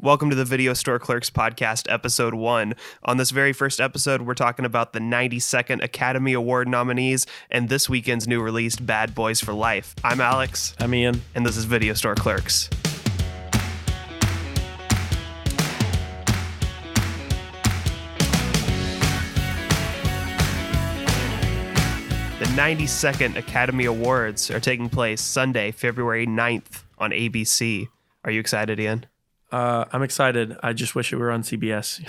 Welcome to the Video Store Clerks Podcast, Episode 1. On this very first episode, we're talking about the 92nd Academy Award nominees and this weekend's new release, Bad Boys for Life. I'm Alex. I'm Ian. And this is Video Store Clerks. The 92nd Academy Awards are taking place Sunday, February 9th on ABC. Are you excited, Ian? I'm excited. I just wish it were on CBS.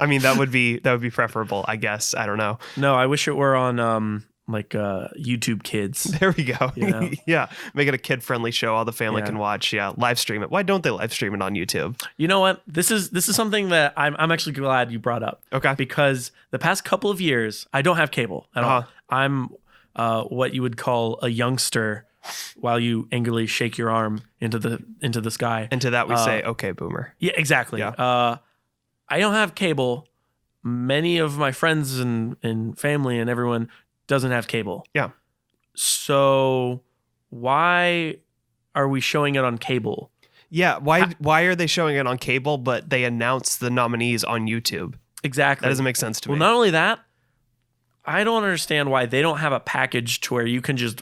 I mean, that would be preferable, I guess. I don't know. No, I wish it were on YouTube Kids. There we go. You know? Yeah, make it a kid-friendly show all the family can watch. Yeah, live stream it. Why don't they live stream it on YouTube? You know what? This is something that I'm actually glad you brought up. Okay. Because the past couple of years, I don't have cable at all. I'm what you would call a youngster. While you angrily shake your arm into the sky. And to that we say, okay, boomer. Yeah, exactly. Yeah. I don't have cable. Many of my friends and family and everyone doesn't have cable. Yeah. So why are we showing it on cable? Yeah, why are they showing it on cable, but they announce the nominees on YouTube? Exactly. That doesn't make sense to me. Well, not only that, I don't understand why they don't have a package to where you can just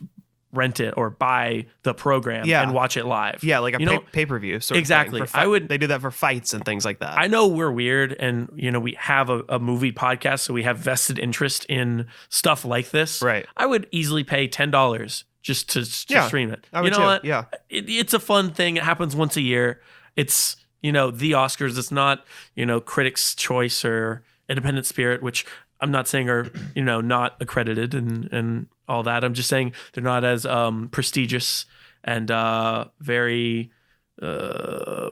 rent it or buy the program and watch it live. Yeah, like a pay-per-view sort exactly. of thing. They do that for fights and things like that. I know we're weird and, we have a movie podcast, so we have vested interest in stuff like this. Right. I would easily pay $10 just to stream it. I would you know what? Yeah. It's a fun thing. It happens once a year. It's, the Oscars. It's not, Critics' Choice or Independent Spirit, which I'm not saying are, not accredited and all that. I'm just saying they're not as prestigious and very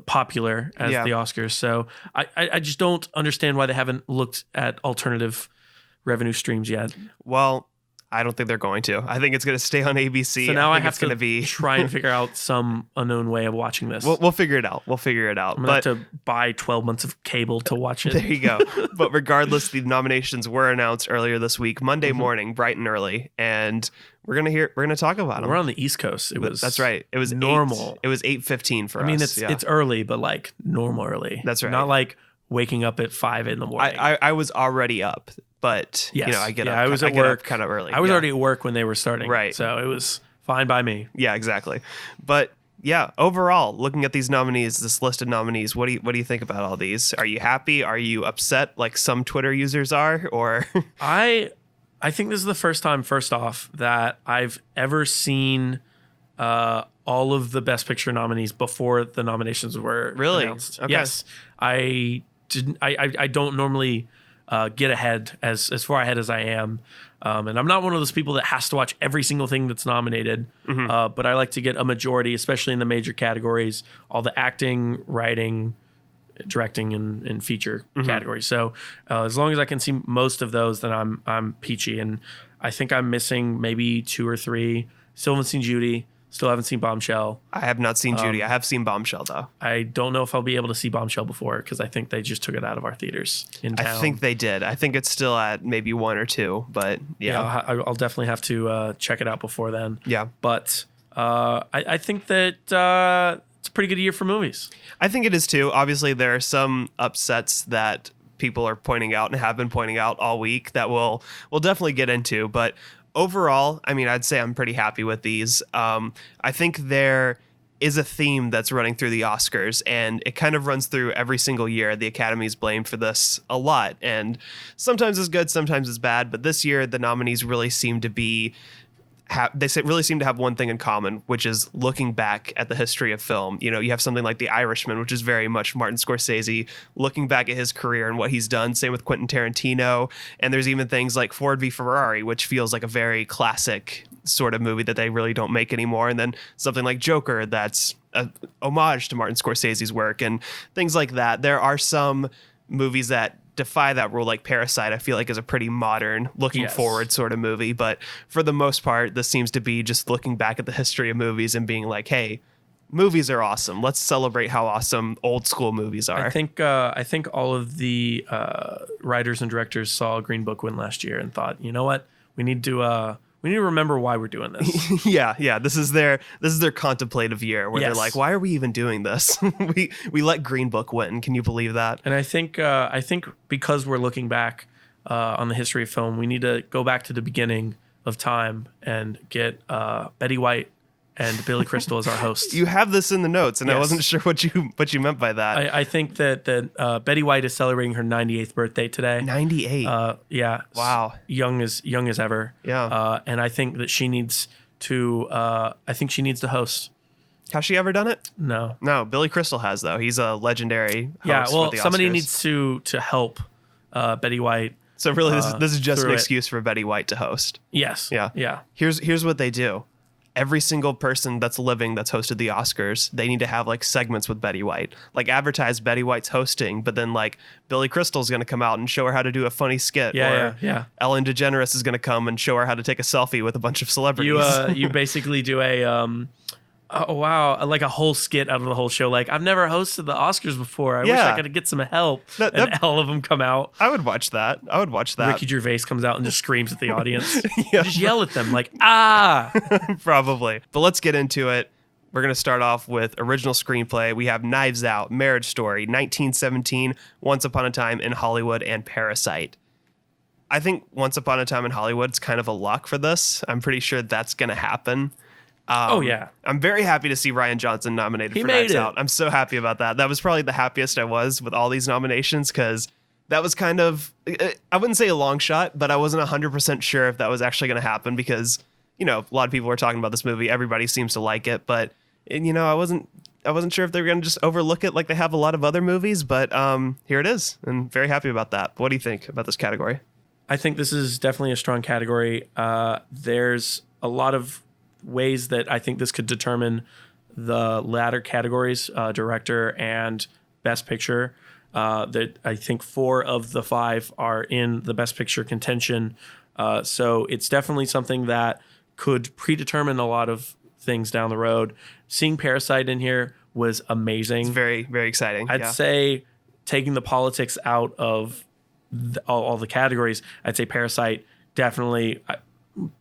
popular as the Oscars. So I just don't understand why they haven't looked at alternative revenue streams yet. Well, I don't think they're going to. I think it's going to stay on ABC. So now I have to try and figure out some unknown way of watching this. We'll figure it out. I'm going to have to buy 12 months of cable to watch it. There you go. But regardless, the nominations were announced earlier this week, Monday morning, bright and early, and we're gonna talk about them. We're on the East Coast. That's right. It was normal. It was 8:15 for us. I mean, it's early, but like normal early. That's right. Not like waking up at 5 a.m. I was already up. But, yes. I get up. I was at work kind of early. I was already at work when they were starting. Right. So it was fine by me. Yeah, exactly. But yeah, overall, looking at these nominees, this list of nominees, what do you think about all these? Are you happy? Are you upset like some Twitter users are? Or I think this is the first time, first off, that I've ever seen all of the Best Picture nominees before the nominations were announced. Okay. Yes. I don't normally get ahead as far ahead as I am. And I'm not one of those people that has to watch every single thing that's nominated. Mm-hmm. But I like to get a majority, especially in the major categories, all the acting, writing, directing, and feature categories. So as long as I can see most of those, then I'm peachy. And I think I'm missing maybe 2 or 3. Still haven't seen Judy. Still haven't seen Bombshell. I have not seen Judy. I have seen Bombshell, though. I don't know if I'll be able to see Bombshell before because I think they just took it out of our theaters in town. I think they did. I think it's still at maybe 1 or 2, but yeah. I'll definitely have to check it out before then. Yeah. But I think that it's a pretty good year for movies. I think it is, too. Obviously, there are some upsets that people are pointing out and have been pointing out all week that we'll definitely get into, but overall, I mean, I'd say I'm pretty happy with these. I think there is a theme that's running through the Oscars, and it kind of runs through every single year. The Academy's blamed for this a lot, and sometimes it's good, sometimes it's bad. But this year, the nominees really seem to be really seem to have one thing in common, which is looking back at the history of film. You have something like The Irishman, which is very much Martin Scorsese looking back at his career and what he's done. Same with Quentin Tarantino. And there's even things like Ford v. Ferrari, which feels like a very classic sort of movie that they really don't make anymore. And then something like Joker, that's a homage to Martin Scorsese's work and things like that. There are some movies that defy that rule, like Parasite, I feel like is a pretty modern looking forward sort of movie. But for the most part, this seems to be just looking back at the history of movies and being like, hey, movies are awesome. Let's celebrate how awesome old school movies are. I think all of the writers and directors saw Green Book win last year and thought, you know what, we need to We need to remember why we're doing this. Yeah. This is their contemplative year where they're Yes. like, why are we even doing this? we let Green Book win. Can you believe that? And I think because we're looking back on the history of film, we need to go back to the beginning of time and get Betty White and Billy Crystal as our hosts. You have this in the notes, and I Yes. wasn't sure what you meant by that. I think that Betty White is celebrating her 98th birthday today. 98. Yeah. Wow. Young as ever. Yeah. And I think that she needs to. Host. Has she ever done it? No. No. Billy Crystal has, though. He's a legendary host. Yeah. Well, for the somebody Oscars. needs to help Betty White. So really, this is just an through it. excuse for Betty White to host. Yes. Yeah. Yeah. Here's what they do. Every single person that's living that's hosted the Oscars, they need to have like segments with Betty White. Like advertise Betty White's hosting, but then like Billy Crystal's going to come out and show her how to do a funny skit. Yeah. Ellen DeGeneres is going to come and show her how to take a selfie with a bunch of celebrities. You basically do a like a whole skit out of the whole show. Like, I've never hosted the Oscars before. I wish I could get some help. And all of them come out. I would watch that. Ricky Gervais comes out and just screams at the audience. Yeah. Just yell at them like, ah. Probably. But let's get into it. We're going to start off with original screenplay. We have Knives Out, Marriage Story, 1917, Once Upon a Time in Hollywood, and Parasite. I think Once Upon a Time in Hollywood is kind of a lock for this. I'm pretty sure that's going to happen. Yeah. I'm very happy to see Rian Johnson nominated for Knives Out. I'm so happy about that. That was probably the happiest I was with all these nominations because that was kind of, I wouldn't say a long shot, but I wasn't 100% sure if that was actually going to happen because, you know, a lot of people were talking about this movie. Everybody seems to like it, but, you know, I wasn't sure if they were going to just overlook it like they have a lot of other movies, but here it is, and very happy about that. What do you think about this category? I think this is definitely a strong category. There's a lot of ways that I think this could determine the latter categories, director and best picture. That I think 4 of the 5 are in the best picture contention. So it's definitely something that could predetermine a lot of things down the road. Seeing Parasite in here was amazing. It's very, very exciting. I'd say taking the politics out of all the categories, I'd say Parasite definitely.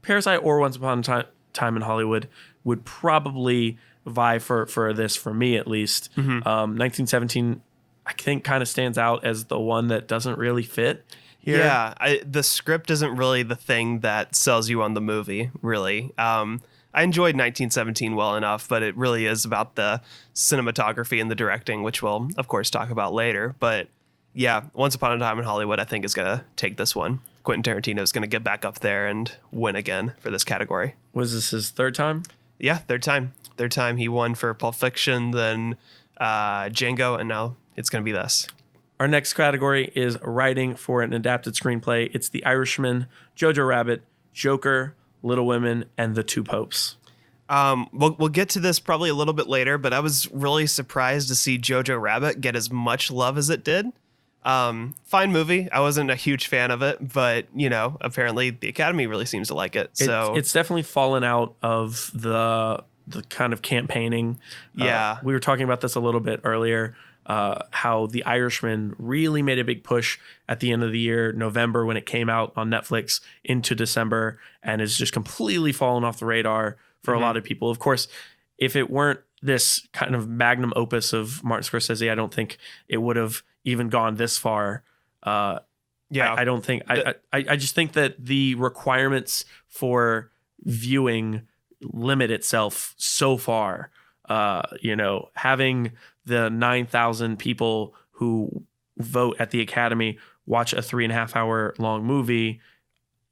Parasite or Once Upon a Time in Hollywood would probably vie for this, for me at least. 1917, I think, kind of stands out as the one that doesn't really fit here. Yeah, the script isn't really the thing that sells you on the movie, really. I enjoyed 1917 well enough, but it really is about the cinematography and the directing, which we'll, of course, talk about later. But yeah, Once Upon a Time in Hollywood, I think, is going to take this one. Quentin Tarantino is going to get back up there and win again for this category. Was this his third time? Yeah, third time. He won for Pulp Fiction, then Django, and now it's going to be this. Our next category is writing for an adapted screenplay. It's The Irishman, Jojo Rabbit, Joker, Little Women, and The Two Popes. We'll get to this probably a little bit later, but I was really surprised to see Jojo Rabbit get as much love as it did. Fine movie. I wasn't a huge fan of it, but you know, apparently the Academy really seems to like it. So it's definitely fallen out of the kind of campaigning. Yeah. We were talking about this a little bit earlier. How The Irishman really made a big push at the end of the year, November, when it came out on Netflix, into December, and is just completely fallen off the radar for a lot of people. Of course, if it weren't this kind of magnum opus of Martin Scorsese, I don't think it would have even gone this far. I don't think. I just think that the requirements for viewing limit itself so far. Having the 9,000 people who vote at the Academy watch a 3.5 hour long movie,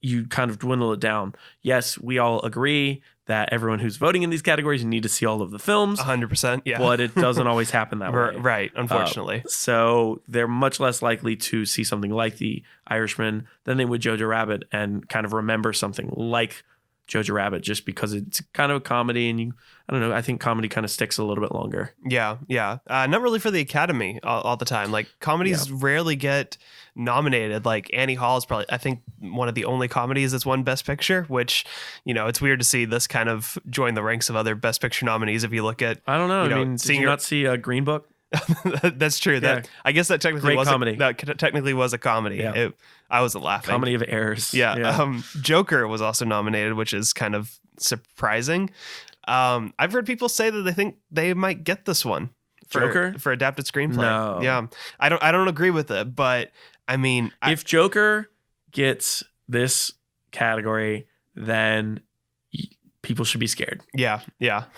you kind of dwindle it down. Yes, we all agree that everyone who's voting in these categories need to see all of the films. 100%. Yeah. But it doesn't always happen that way. Right. Unfortunately. So they're much less likely to see something like The Irishman than they would Jojo Rabbit and kind of remember something like Jojo Rabbit, just because it's kind of a comedy, and I think comedy kind of sticks a little bit longer. Yeah. Not really for the Academy all the time. Like comedies rarely get nominated. Like Annie Hall is probably, I think, one of the only comedies that's won Best Picture, which, it's weird to see this kind of join the ranks of other Best Picture nominees. If you look at, I don't know. Did you not see Green Book? That's true. That I guess that technically was comedy. that technically was a comedy. Yeah. I wasn't laughing. Comedy of errors. Yeah. Joker was also nominated, which is kind of surprising. I've heard people say that they think they might get this one for adapted screenplay. No. Yeah. I don't agree with it, but I mean, if Joker gets this category, then people should be scared. Yeah.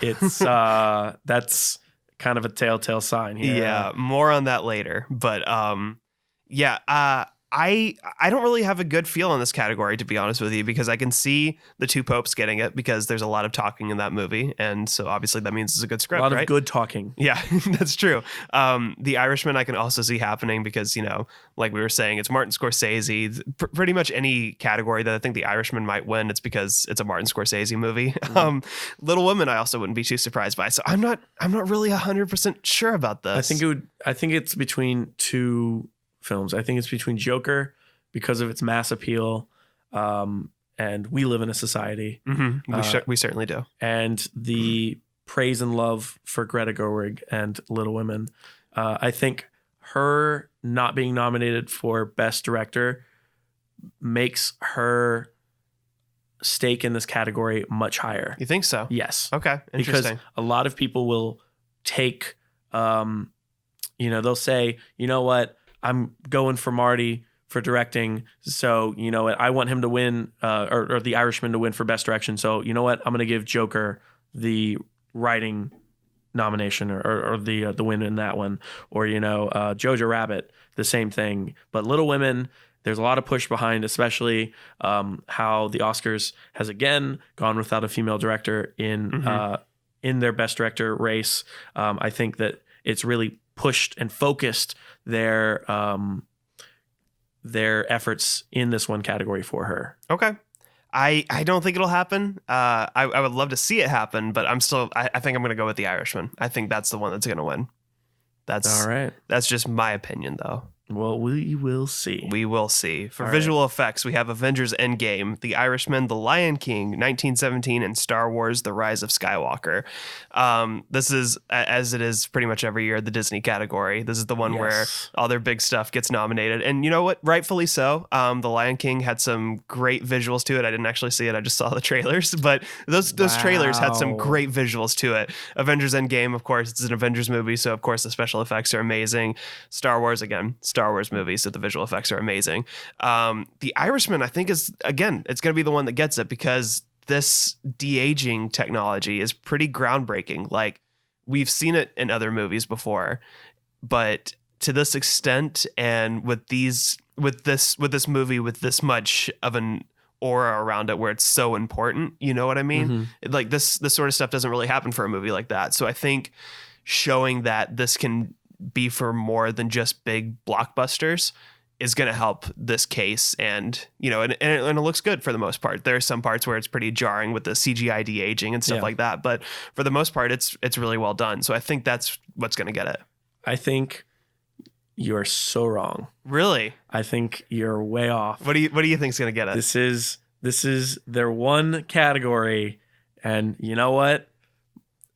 It's that's kind of a telltale sign here. Yeah, more on that later. But I don't really have a good feel on this category, to be honest with you, because I can see the two popes getting it because there's a lot of talking in that movie, and so obviously that means it's a good script. A lot of good talking. Yeah, that's true. The Irishman I can also see happening because, like we were saying, it's Martin Scorsese. Pretty much any category that I think the Irishman might win, it's because it's a Martin Scorsese movie. Mm-hmm. Little Women I also wouldn't be too surprised by. So I'm not really 100% sure about this. I think it's between two films. I think it's between Joker because of its mass appeal, and We Live in a Society. Mm-hmm. We certainly do. And the praise and love for Greta Gerwig and Little Women. I think her not being nominated for Best Director makes her stake in this category much higher. You think so? Yes. Okay. Interesting. Because a lot of people will take, they'll say, you know what, I'm going for Marty for directing. So, you know what, I want him to win, or the Irishman to win for Best Direction. So, you know what, I'm going to give Joker the writing nomination or the win in that one. Or, Jojo Rabbit, the same thing. But Little Women, there's a lot of push behind, especially how the Oscars has again gone without a female director in their Best Director race. I think that it's really pushed and focused their efforts in this one category for her. Okay. I don't think it'll happen. I would love to see it happen, but I think I'm going to go with The Irishman. I think that's the one that's going to win. That's all right. That's just my opinion, though. Well, we will see. We will see. For visual effects, we have Avengers Endgame, The Irishman, The Lion King, 1917, and Star Wars, The Rise of Skywalker. This is, as it is pretty much every year, the Disney category. This is the one where all their big stuff gets nominated. And you know what? Rightfully so. The Lion King had some great visuals to it. I didn't actually see it. I just saw the trailers. But those trailers had some great visuals to it. Avengers Endgame, of course, it's an Avengers movie, so of course the special effects are amazing. Star Wars, again, Star Wars movie, so the visual effects are amazing. The Irishman, I think, is, again, it's going to be the one that gets it because this de-aging technology is pretty groundbreaking. Like, we've seen it in other movies before, but to this extent, and with this movie with this much of an aura around it where it's so important, you know what I mean? Mm-hmm. Like this sort of stuff doesn't really happen for a movie like that. So I think showing that this can be for more than just big blockbusters is going to help this case. And it looks good for the most part. There are some parts where it's pretty jarring with the CGI de-aging and stuff like that, but for the most part it's really well done. So I think that's what's going to get it. I think you're so wrong. Really? I think you're way off. What do you think is going to get it? This is their one category, and you know what?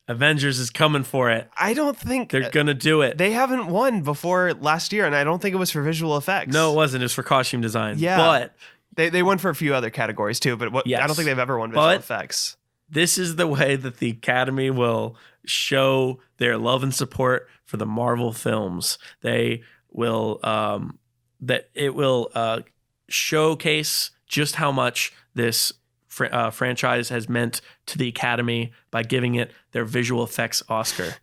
Avengers is coming for it. I don't think they're going to do it. They haven't won before last year, and I don't think it was for visual effects. No, it wasn't. It was for costume design. Yeah. But they won for a few other categories too, but I don't think they've ever won visual effects. This is the way that the Academy will show their love and support for the Marvel films. They will showcase just how much this franchise has meant to the Academy by giving it their visual effects Oscar.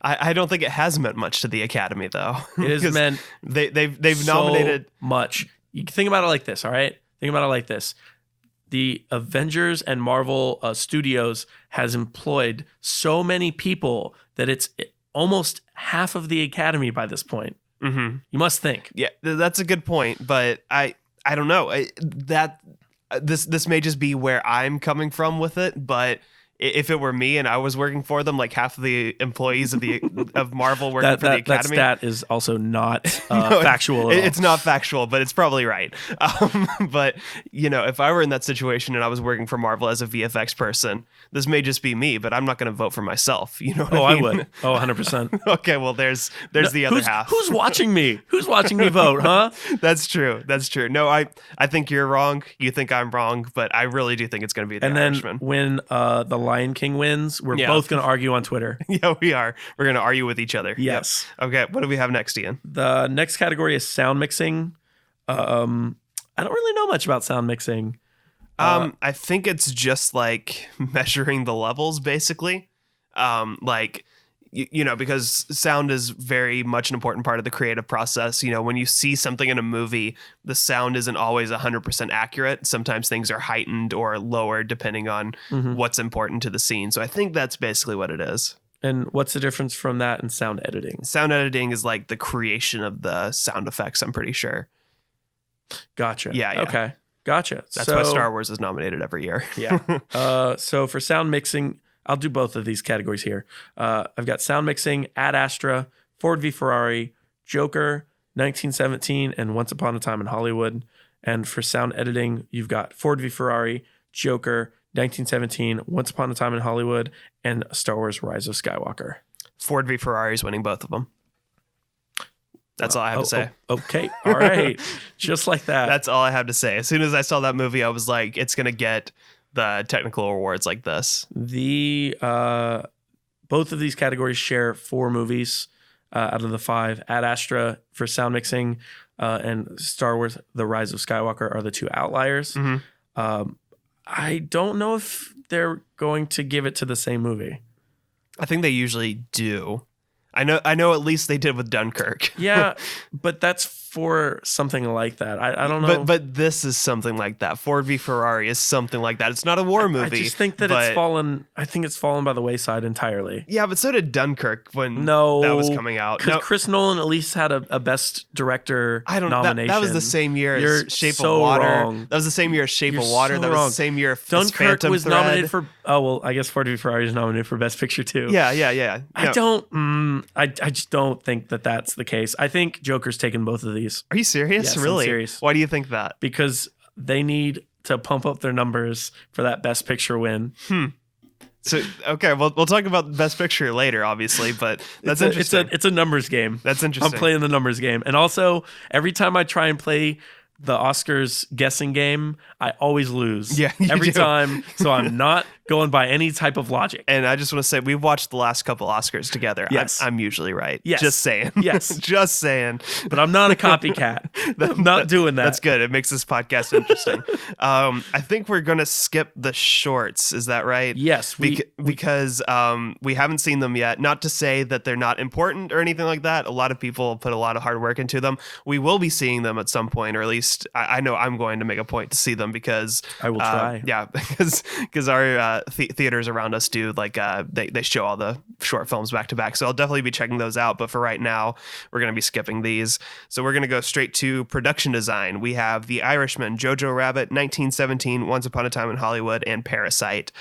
I don't think it has meant much to the Academy, though. It has meant they've so nominated much. You think about it like this, all right? Think about it like this. The Avengers and Marvel Studios has employed so many people that it's almost half of the Academy by this point. Mm-hmm. You must think. Yeah, that's a good point, but I don't know. This may just be where I'm coming from with it, but if it were me and I was working for them, like half of the employees of Marvel working for the Academy. That stat is also not factual at all. It's not factual, but it's probably right. But, if I were in that situation and I was working for Marvel as a VFX person, this may just be me, but I'm not going to vote for myself. You know what I mean? I would. 100%. Okay, well, there's the other half. Who's watching me? Who's watching me vote, huh? That's true. No, I think you're wrong. You think I'm wrong, but I really do think it's going to be the Irishman. And then when the Lion King wins, we're both going to argue on Twitter. Yeah, we are. We're going to argue with each other. Yes. Yep. Okay, what do we have next, Ian? The next category is sound mixing. I don't really know much about sound mixing. I think it's just like measuring the levels, basically. Because sound is very much an important part of the creative process. When you see something in a movie, the sound isn't always 100% accurate. Sometimes things are heightened or lowered depending on what's important to the scene. So I think that's basically what it is. And what's the difference from that and sound editing? Sound editing is like the creation of the sound effects, I'm pretty sure. Gotcha. Yeah. Okay. Gotcha. That's why Star Wars is nominated every year. Yeah. So for sound mixing, I'll do both of these categories here. I've got sound mixing, Ad Astra, Ford v Ferrari, Joker, 1917, and Once Upon a Time in Hollywood. And for sound editing, you've got Ford v Ferrari, Joker, 1917, Once Upon a Time in Hollywood, and Star Wars Rise of Skywalker. Ford v Ferrari is winning both of them. That's all I have to say. Okay. All right. Just like that. That's all I have to say. As soon as I saw that movie, I was like, it's going to get the technical awards like this. Both of these categories share 4 movies out of the 5. Ad Astra for sound mixing and Star Wars The Rise of Skywalker are the 2 outliers. I don't know if they're going to give it to the same movie. I think they usually do. I know at least they did with Dunkirk. Yeah, but that's for something like that. I don't know. But this is something like that. Ford v Ferrari is something like that. It's not a war movie. I just think that it's fallen. I think it's fallen by the wayside entirely. Yeah, but so did Dunkirk when that was coming out. Because Chris Nolan at least had a Best Director nomination. That was the same year You're as Shape so of Water. Wrong. That was the same year as Shape of Water. That was the same year as Dunkirk Phantom was Thread. nominated for. Oh well, I guess Ford v Ferrari is nominated for Best Picture too. Yeah. I just don't think that that's the case. I think Joker's taken both of these. Are you serious? Yes, Really? I'm serious. Why do you think that? Because they need to pump up their numbers for that Best Picture win. So okay, we'll talk about Best Picture later, obviously, but that's interesting. It's a numbers game. That's interesting. I'm playing the numbers game, and also every time I try and play the Oscars guessing game, I always lose. Yeah, every time. So I'm not going by any type of logic. And I just want to say, we've watched the last couple Oscars together. Yes. I'm usually right. Yes. Just saying. Yes. Just saying. But I'm not a copycat. I'm not doing that. That's good. It makes this podcast interesting. I think we're going to skip the shorts. Is that right? Yes. Because we haven't seen them yet. Not to say that they're not important or anything like that. A lot of people put a lot of hard work into them. We will be seeing them at some point, or at least I know I'm going to make a point to see them because I will try. Yeah, because our theaters around us do they show all the short films back to back. So I'll definitely be checking those out. But for right now, we're going to be skipping these. So we're going to go straight to production design. We have The Irishman, Jojo Rabbit, 1917, Once Upon a Time in Hollywood, and Parasite.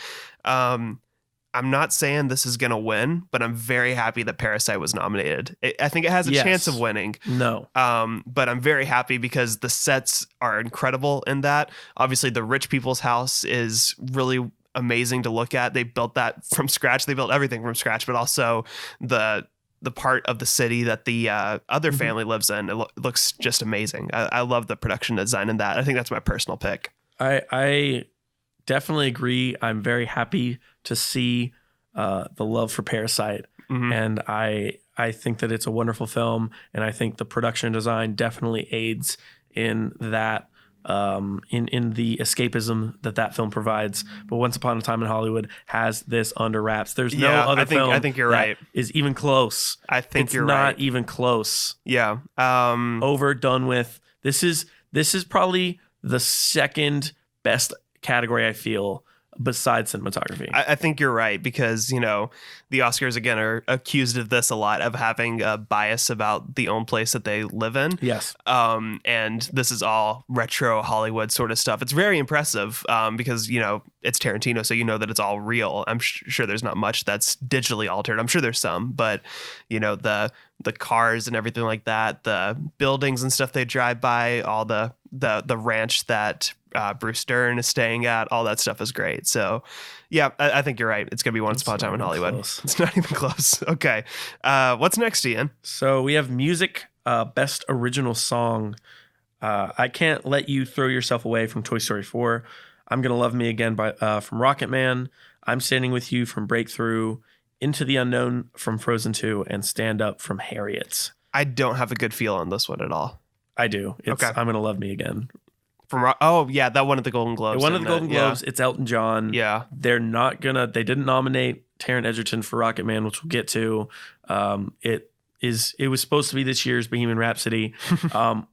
I'm not saying this is going to win, but I'm very happy that Parasite was nominated. I think it has a chance of winning. No. But I'm very happy because the sets are incredible in that. Obviously, the rich people's house is really amazing to look at. They built that from scratch. They built everything from scratch, but also the part of the city that the other family lives in. It looks just amazing. I love the production design in that. I think that's my personal pick. I definitely agree. I'm very happy to see the love for Parasite. And I think that it's a wonderful film, and I think the production design definitely aids in that, in the escapism that film provides. But Once Upon a Time in Hollywood has this under wraps. There's no other film I think you're right. Is even close. I think it's you're not right. even close. Yeah. Overdone with. This is probably the second best category I feel besides cinematography. I think you're right because, you know, the Oscars, again, are accused of this a lot, of having a bias about the own place that they live in. Yes. And this is all retro Hollywood sort of stuff. It's very impressive because, you know, it's Tarantino, so you know that it's all real. I'm sure there's not much that's digitally altered. I'm sure there's some, but, you know, the cars and everything like that, the buildings and stuff they drive by, all the ranch that Bruce Dern is staying at, all that stuff is great. So yeah, I think you're right. It's going to be Once Upon a Time in Hollywood. Close. It's not even close. Okay. What's next, Ian? So we have music, best original song. I Can't Let You Throw Yourself Away from Toy Story 4. I'm Gonna Love Me Again from Rocket Man. I'm Standing With You from Breakthrough. Into the Unknown from Frozen 2, and Stand Up from Harriet's. I don't have a good feel on this one at all. I do. It's Okay. I'm Gonna Love Me Again. That one at the Golden Globes. One of the Golden Globes. It's Elton John. Yeah. They didn't nominate Taron Egerton for Rocket Man, which we'll get to. It was supposed to be this year's Bohemian Rhapsody,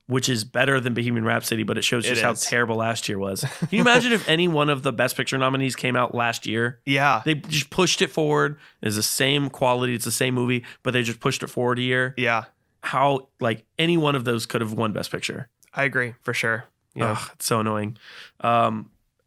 which is better than Bohemian Rhapsody, but it shows just how terrible last year was. Can you imagine if any one of the Best Picture nominees came out last year? Yeah. They just pushed it forward. It's the same quality. It's the same movie, but they just pushed it forward a year. Yeah. How, like, any one of those could have won Best Picture. I agree, for sure. Yeah. Ugh, it's so annoying.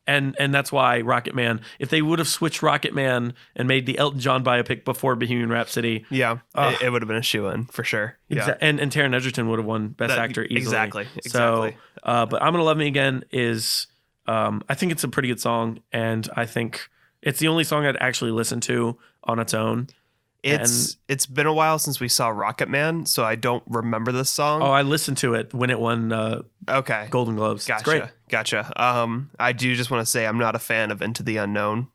And that's why Rocket Man, if they would have switched Rocket Man and made the Elton John biopic before Bohemian Rhapsody. Yeah, it would have been a shoo-in for sure. Yeah. And Taron Egerton would have won Best Actor easily. Exactly. So, but I'm Gonna Love Me Again is, I think it's a pretty good song. And I think it's the only song I'd actually listen to on its own. It's been a while since we saw Rocket Man, so I don't remember this song. Oh, I listened to it when it won Golden Globes. Gotcha. It's great. Gotcha. I do just want to say I'm not a fan of Into the Unknown.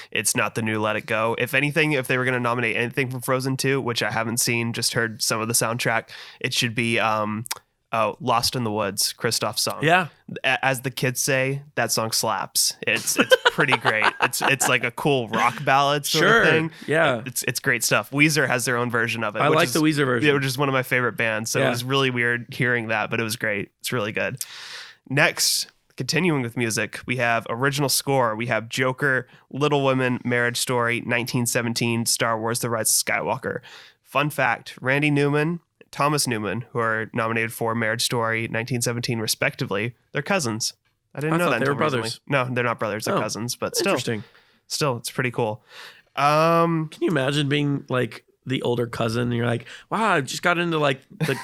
It's not the new Let It Go. If anything, if they were going to nominate anything from Frozen 2, which I haven't seen, just heard some of the soundtrack, it should be Lost in the Woods, Christoph's song. Yeah. As the kids say, that song slaps. It's pretty great. It's like a cool rock ballad sort of thing. Yeah. It's great stuff. Weezer has their own version of it. I like the Weezer version. Which is one of my favorite bands. So it was really weird hearing that, but it was great. It's really good. Next, continuing with music, we have original score. We have Joker, Little Women, Marriage Story, 1917, Star Wars: The Rise of Skywalker. Fun fact, Randy Newman, Thomas Newman, who are nominated for Marriage Story, 1917, respectively, they're cousins. I didn't know that. They were recently. brothers. No, they're not brothers. They're cousins, but still. Interesting. Still, it's pretty cool. Can you imagine being like the older cousin and you're like, wow, I just got into like the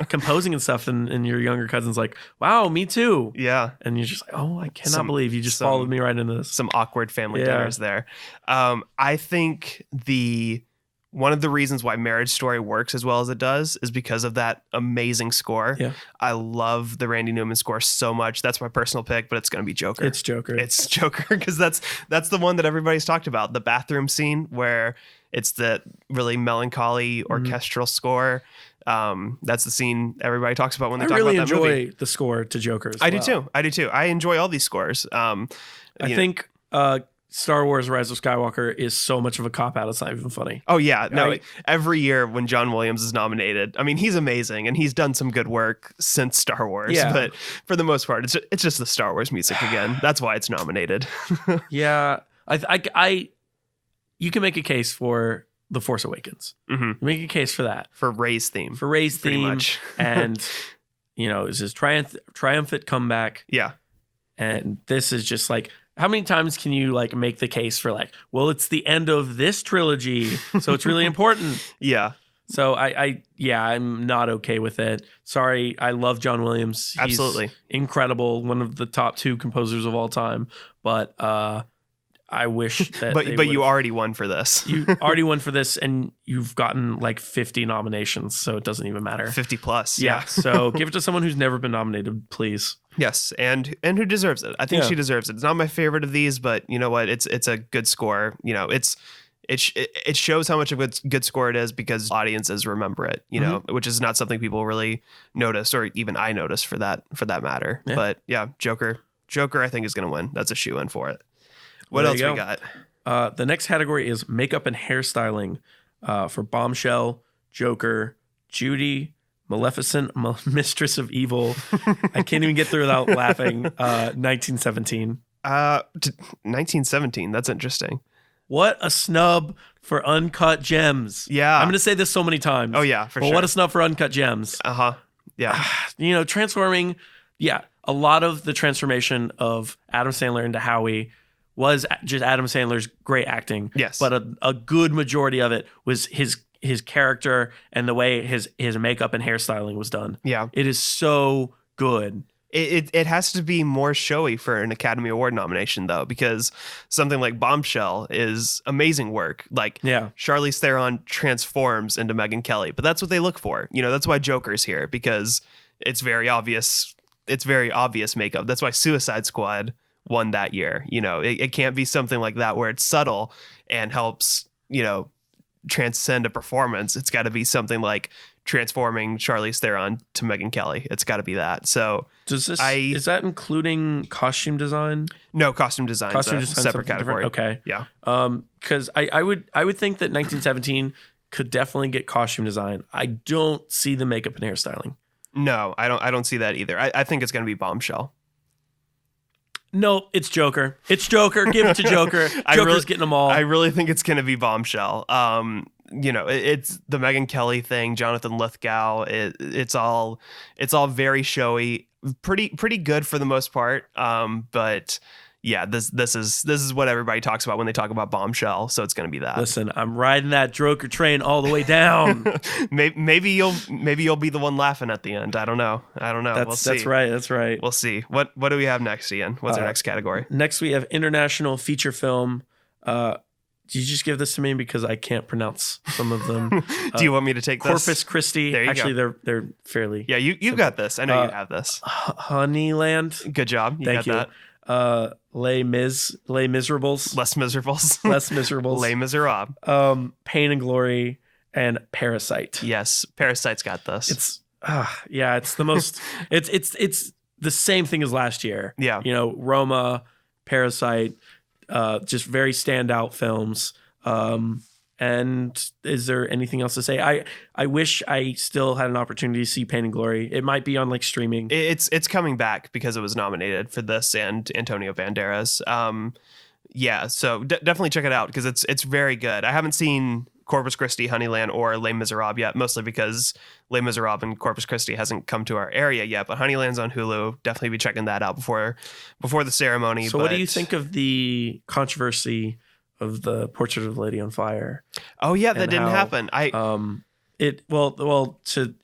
composing and stuff, and your younger cousin's like, wow, me too. Yeah. And you're just like, oh, I cannot believe you just followed me right into this. Some awkward family dinners there. I think one of the reasons why Marriage Story works as well as it does is because of that amazing score. Yeah. I love the Randy Newman score so much. That's my personal pick, but it's going to be Joker. It's Joker. It's Joker because that's the one that everybody's talked about. The bathroom scene where it's the really melancholy orchestral score. That's the scene everybody talks about when they talk about that movie. I really enjoy the score to Joker as well. I do too. I enjoy all these scores. I think Star Wars: Rise of Skywalker is so much of a cop-out, it's not even funny. Oh, yeah. No, every year when John Williams is nominated, I mean, he's amazing, and he's done some good work since Star Wars. Yeah. But for the most part, it's just the Star Wars music again. That's why it's nominated. Yeah. You can make a case for The Force Awakens. Mm-hmm. Make a case for that. For Rey's theme. Pretty much. And, it's his triumphant comeback. Yeah. And this is just like, how many times can you like make the case for like, well, it's the end of this trilogy, so it's really important. Yeah. So I'm not okay with it. Sorry, I love John Williams. He's absolutely incredible, one of the top 2 composers of all time. But I wish that. but you already won for this. You already won for this, and you've gotten like 50 nominations, so it doesn't even matter. 50 plus. Yeah. So give it to someone who's never been nominated, please. Yes, and who deserves it. I think she deserves it. It's not my favorite of these, but you know what? It's a good score. It shows how much of a good score it is because audiences remember it. Which is not something people really notice, or even I notice for that matter. Yeah. But yeah, Joker, I think is going to win. That's a shoe in for it. What else we got? The next category is makeup and hairstyling for Bombshell, Joker, Judy, Maleficent, Mistress of Evil. I can't even get through without laughing. 1917. 1917. That's interesting. What a snub for Uncut Gems. Yeah. I'm going to say this so many times. Oh, yeah, for but sure. What a snub for Uncut Gems. Uh-huh. Yeah. Transforming, a lot of the transformation of Adam Sandler into Howie was just Adam Sandler's great acting. Yes. But a good majority of it was his character and the way his makeup and hairstyling was done. Yeah. It is so good. It has to be more showy for an Academy Award nomination, though, because something like Bombshell is amazing work. Like, Charlize Theron transforms into Megyn Kelly, but that's what they look for. That's why Joker's here, because it's very obvious. It's very obvious makeup. That's why Suicide Squad won that year. It can't be something like that where it's subtle and helps, transcend a performance. It's got to be something like transforming Charlize Theron to Megyn Kelly. It's got to be that. So is that including costume design? No, costume design. Costume is a separate category. Okay. Yeah. Because I would think that 1917 could definitely get costume design. I don't see the makeup and hairstyling. No, I don't see that either. I think it's going to be Bombshell. No, it's Joker. It's Joker. Give it to Joker. Joker's getting them all. I really think it's going to be Bombshell. It's the Megyn Kelly thing, Jonathan Lithgow. It's all very showy, pretty good for the most part. But yeah, this is what everybody talks about when they talk about Bombshell. So it's going to be that. Listen, I'm riding that Joker train all the way down. maybe you'll be the one laughing at the end. I don't know. We'll see. That's right. We'll see. What do we have next, Ian? What's our next category? Next we have international feature film. Did you just give this to me because I can't pronounce some of them? Do you want me to take this? Corpus Christi. There you Actually, go. they're fairly. Yeah, you got this. I know you have this. Honeyland. Good job. Thank you. That. Les Miserables. Less Miserables. Less Miserables. Les Miserables. Pain and Glory and Parasite. Yes, Parasite's got this. It's the most. it's the same thing as last year. Yeah. Roma, Parasite. Just very standout films. And is there anything else to say? I wish I still had an opportunity to see Pain and Glory. It might be on like streaming. It's coming back because it was nominated for this and Antonio Banderas. So definitely check it out because it's very good. I haven't seen Corpus Christi, Honeyland, or Les Miserables yet, mostly because Les Miserables and Corpus Christi hasn't come to our area yet. But Honeyland's on Hulu. Definitely be checking that out before the ceremony. So what do you think of the controversy of the Portrait of a Lady on Fire? Oh yeah, that didn't happen. To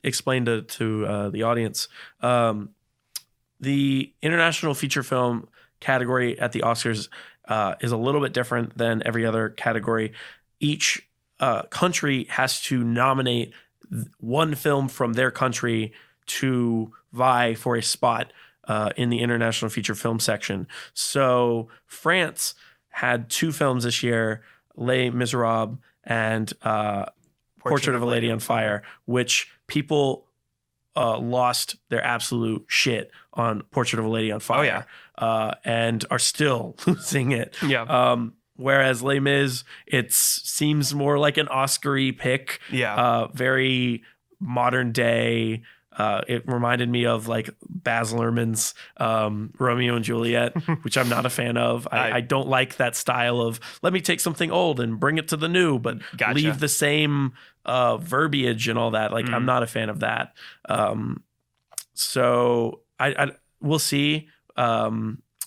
explain to the audience, the international feature film category at the Oscars is a little bit different than every other category. Each country has to nominate one film from their country to vie for a spot in the international feature film section. So France had two films this year, Les Miserables and Portrait of a Lady on Fire, which people lost their absolute shit on Portrait of a Lady on Fire. Oh, yeah. And are still losing it. Yeah. Whereas Les Mis, it seems more like an Oscar-y pick. Yeah. Very modern day. It reminded me of like Baz Luhrmann's Romeo and Juliet, which I'm not a fan of. I don't like that style of let me take something old and bring it to the new, but leave the same verbiage and all that. Like I'm not a fan of that. So we'll see.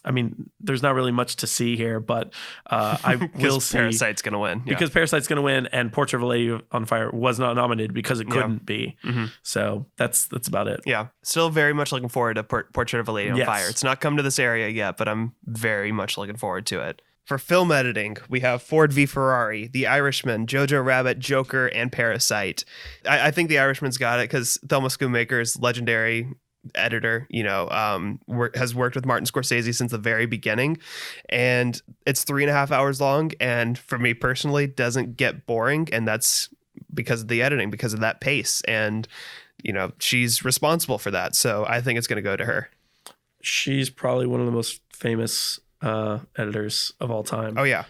I mean, there's not really much to see here, but I will see. Parasite's going to win. Yeah. Because Parasite's going to win, and Portrait of a Lady on Fire was not nominated because it couldn't be. Mm-hmm. So that's about it. Yeah. Still very much looking forward to Portrait of a Lady on Fire. It's not come to this area yet, but I'm very much looking forward to it. For film editing, we have Ford v. Ferrari, The Irishman, Jojo Rabbit, Joker, and Parasite. I think The Irishman's got it because Thelma Schoonmaker's legendary editor, has worked with Martin Scorsese since the very beginning, and it's 3.5 hours long, and for me personally doesn't get boring, and that's because of the editing, because of that pace, and she's responsible for that, so I think it's going to go to her. She's probably one of the most famous editors of all time. Oh yeah.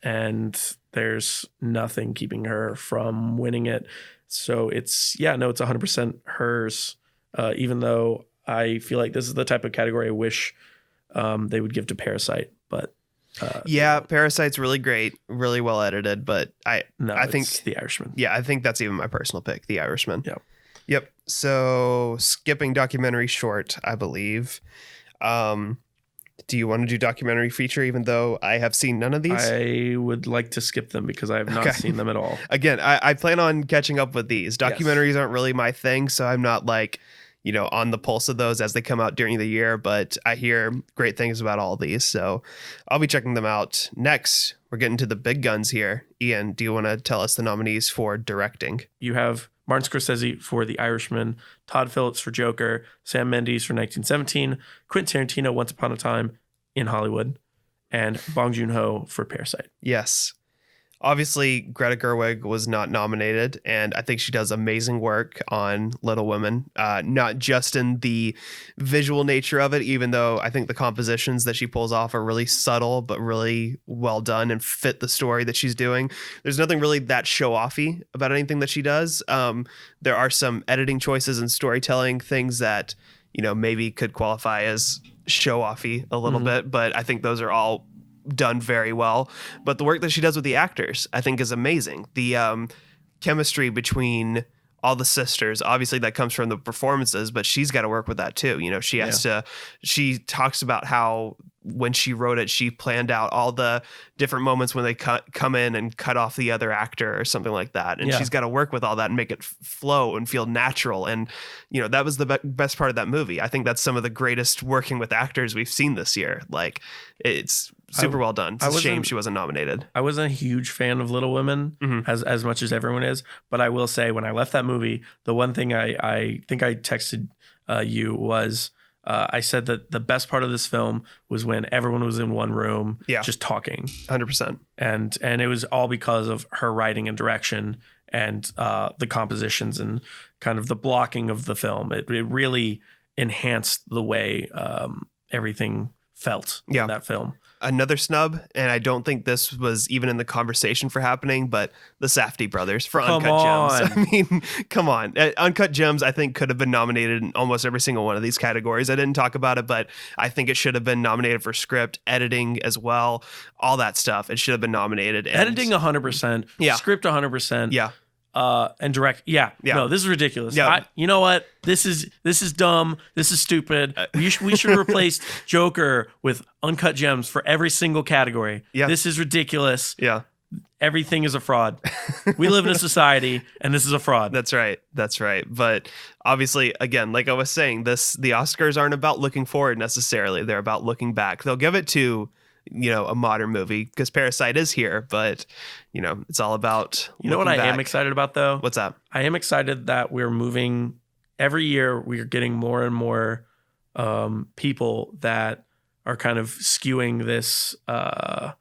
And there's nothing keeping her from winning it, so it's 100% hers. Even though I feel like this is the type of category I wish they would give to Parasite. But Parasite's really great, really well edited. But I think it's The Irishman. Yeah, I think that's even my personal pick, The Irishman. Yeah. Yep. So skipping documentary short, I believe. Do you want to do documentary feature, even though I have seen none of these? I would like to skip them because I have not seen them at all. Again, I plan on catching up with these. Documentaries aren't really my thing, so I'm not like, on the pulse of those as they come out during the year, but I hear great things about all these, so I'll be checking them out. Next, we're getting to the big guns here. Ian, do you want to tell us the nominees for directing? You have Martin Scorsese for The Irishman, Todd Phillips for Joker, Sam Mendes for 1917, Quentin Tarantino, Once Upon a Time in Hollywood, and Bong Joon-ho for Parasite. Yes. Obviously, Greta Gerwig was not nominated, and I think she does amazing work on Little Women, not just in the visual nature of it, even though I think the compositions that she pulls off are really subtle, but really well done and fit the story that she's doing. There's nothing really that show-offy about anything that she does. There are some editing choices and storytelling things that, maybe could qualify as show-offy a little bit, but I think those are all done very well. But the work that she does with the actors, I think, is amazing. The chemistry between all the sisters, obviously that comes from the performances, but she's got to work with that too. She has to, she talks about how when she wrote it, she planned out all the different moments when they come in and cut off the other actor or something like that. And she's got to work with all that and make it flow and feel natural. And, that was the best part of that movie. I think that's some of the greatest working with actors we've seen this year. Like, it's super well done. It's a shame she wasn't nominated. I wasn't a huge fan of Little Women as much as everyone is, but I will say when I left that movie, the one thing I think I texted you was I said that the best part of this film was when everyone was in one room just talking. 100%. And it was all because of her writing and direction and the compositions and kind of the blocking of the film. It really enhanced the way everything felt in that film. Another snub, and I don't think this was even in the conversation for happening, but the Safdie brothers for Uncut Gems. I mean, come on. Uncut Gems, I think, could have been nominated in almost every single one of these categories. I didn't talk about it, but I think it should have been nominated for script, editing as well, all that stuff. It should have been nominated. And editing 100%, script 100%. Yeah. And direct. No, this is ridiculous. You know what? This is dumb. This is stupid. We should replace Joker with Uncut Gems for every single category. This is ridiculous. Everything is a fraud. We live in a society, and this is a fraud. That's right. But obviously, again, like I was saying, the Oscars aren't about looking forward necessarily. They're about looking back. They'll give it to a modern movie because Parasite is here, but it's all about what I am excited about though. What's that? I am excited that we're moving every year. We are getting more and more people that are kind of skewing this, are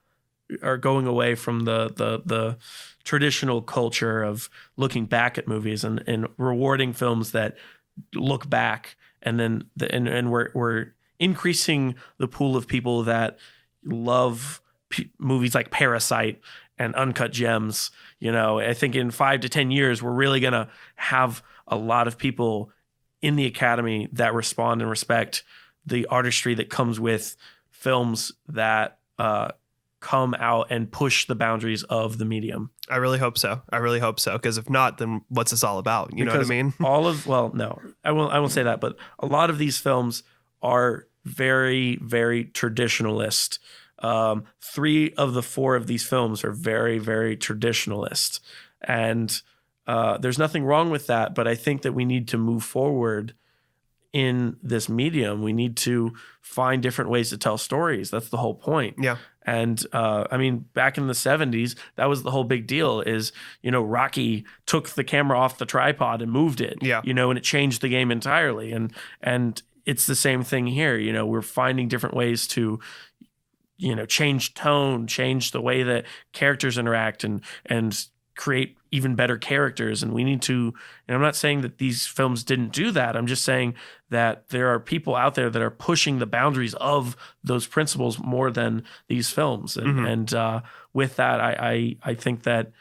going away from the traditional culture of looking back at movies and rewarding films that look back, and then and we're increasing the pool of people that love movies like Parasite and Uncut Gems. I think in 5 to 10 years, we're really going to have a lot of people in the Academy that respond and respect the artistry that comes with films that come out and push the boundaries of the medium. I really hope so. Because if not, then what's this all about? You know what I mean? No, I won't say that, but a lot of these films are very, very traditionalist. 3 of the 4 of these films are very, very traditionalist. And there's nothing wrong with that, but I think that we need to move forward in this medium. We need to find different ways to tell stories. That's the whole point. Yeah. And back in the 70s, that was the whole big deal is, Rocky took the camera off the tripod and moved it, and it changed the game entirely. And it's the same thing here. We're finding different ways to, change tone, change the way that characters interact and create even better characters. And we need to, and I'm not saying that these films didn't do that. I'm just saying that there are people out there that are pushing the boundaries of those principles more than these films. And with that, I think that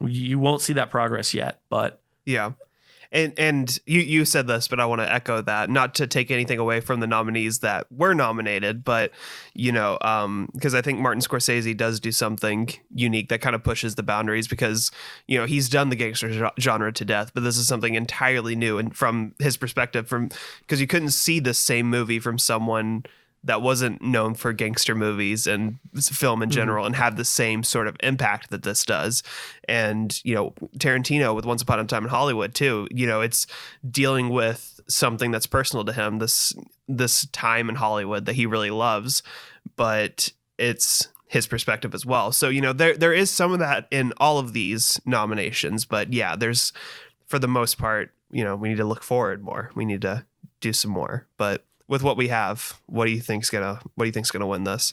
you won't see that progress yet, but yeah. And you said this, but I want to echo that, not to take anything away from the nominees that were nominated, but because I think Martin Scorsese does do something unique that kind of pushes the boundaries, because he's done the gangster genre to death, but this is something entirely new, and from his perspective, because you couldn't see the same movie from someone that wasn't known for gangster movies and film in general and have the same sort of impact that this does. And, Tarantino with Once Upon a Time in Hollywood too, it's dealing with something that's personal to him, this time in Hollywood that he really loves, but it's his perspective as well. So, there is some of that in all of these nominations, but yeah, there's, for the most part, we need to look forward more. We need to do some more, but with what we have, what do you think's gonna win this?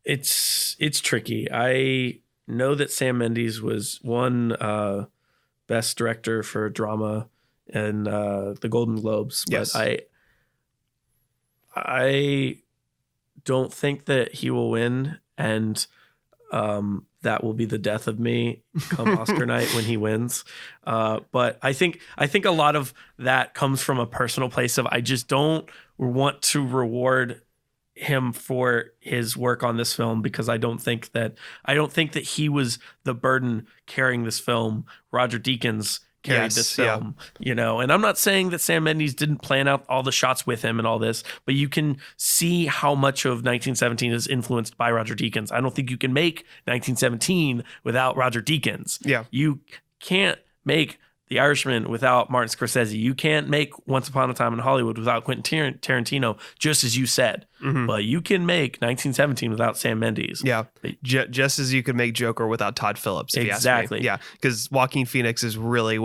It's tricky. I know that Sam Mendes was won Best Director for Drama and the Golden Globes, but yes. I don't think that he will win, and that will be the death of me come Oscar night when he wins. But I think a lot of that comes from a personal place of, I just don't want to reward him for his work on this film, because I don't think that he was the burden carrying this film. Roger Deakins carried this film, and I'm not saying that Sam Mendes didn't plan out all the shots with him and all this, but you can see how much of 1917 is influenced by Roger Deakins. I don't think you can make 1917 without Roger Deakins. Yeah. You can't make The Irishman without Martin Scorsese. You can't make Once Upon a Time in Hollywood without Quentin Tarantino, just as you said. Mm-hmm. But you can make 1917 without Sam Mendes. Yeah. Just as you could make Joker without Todd Phillips. If exactly. You ask me. Yeah. Because Joaquin Phoenix is really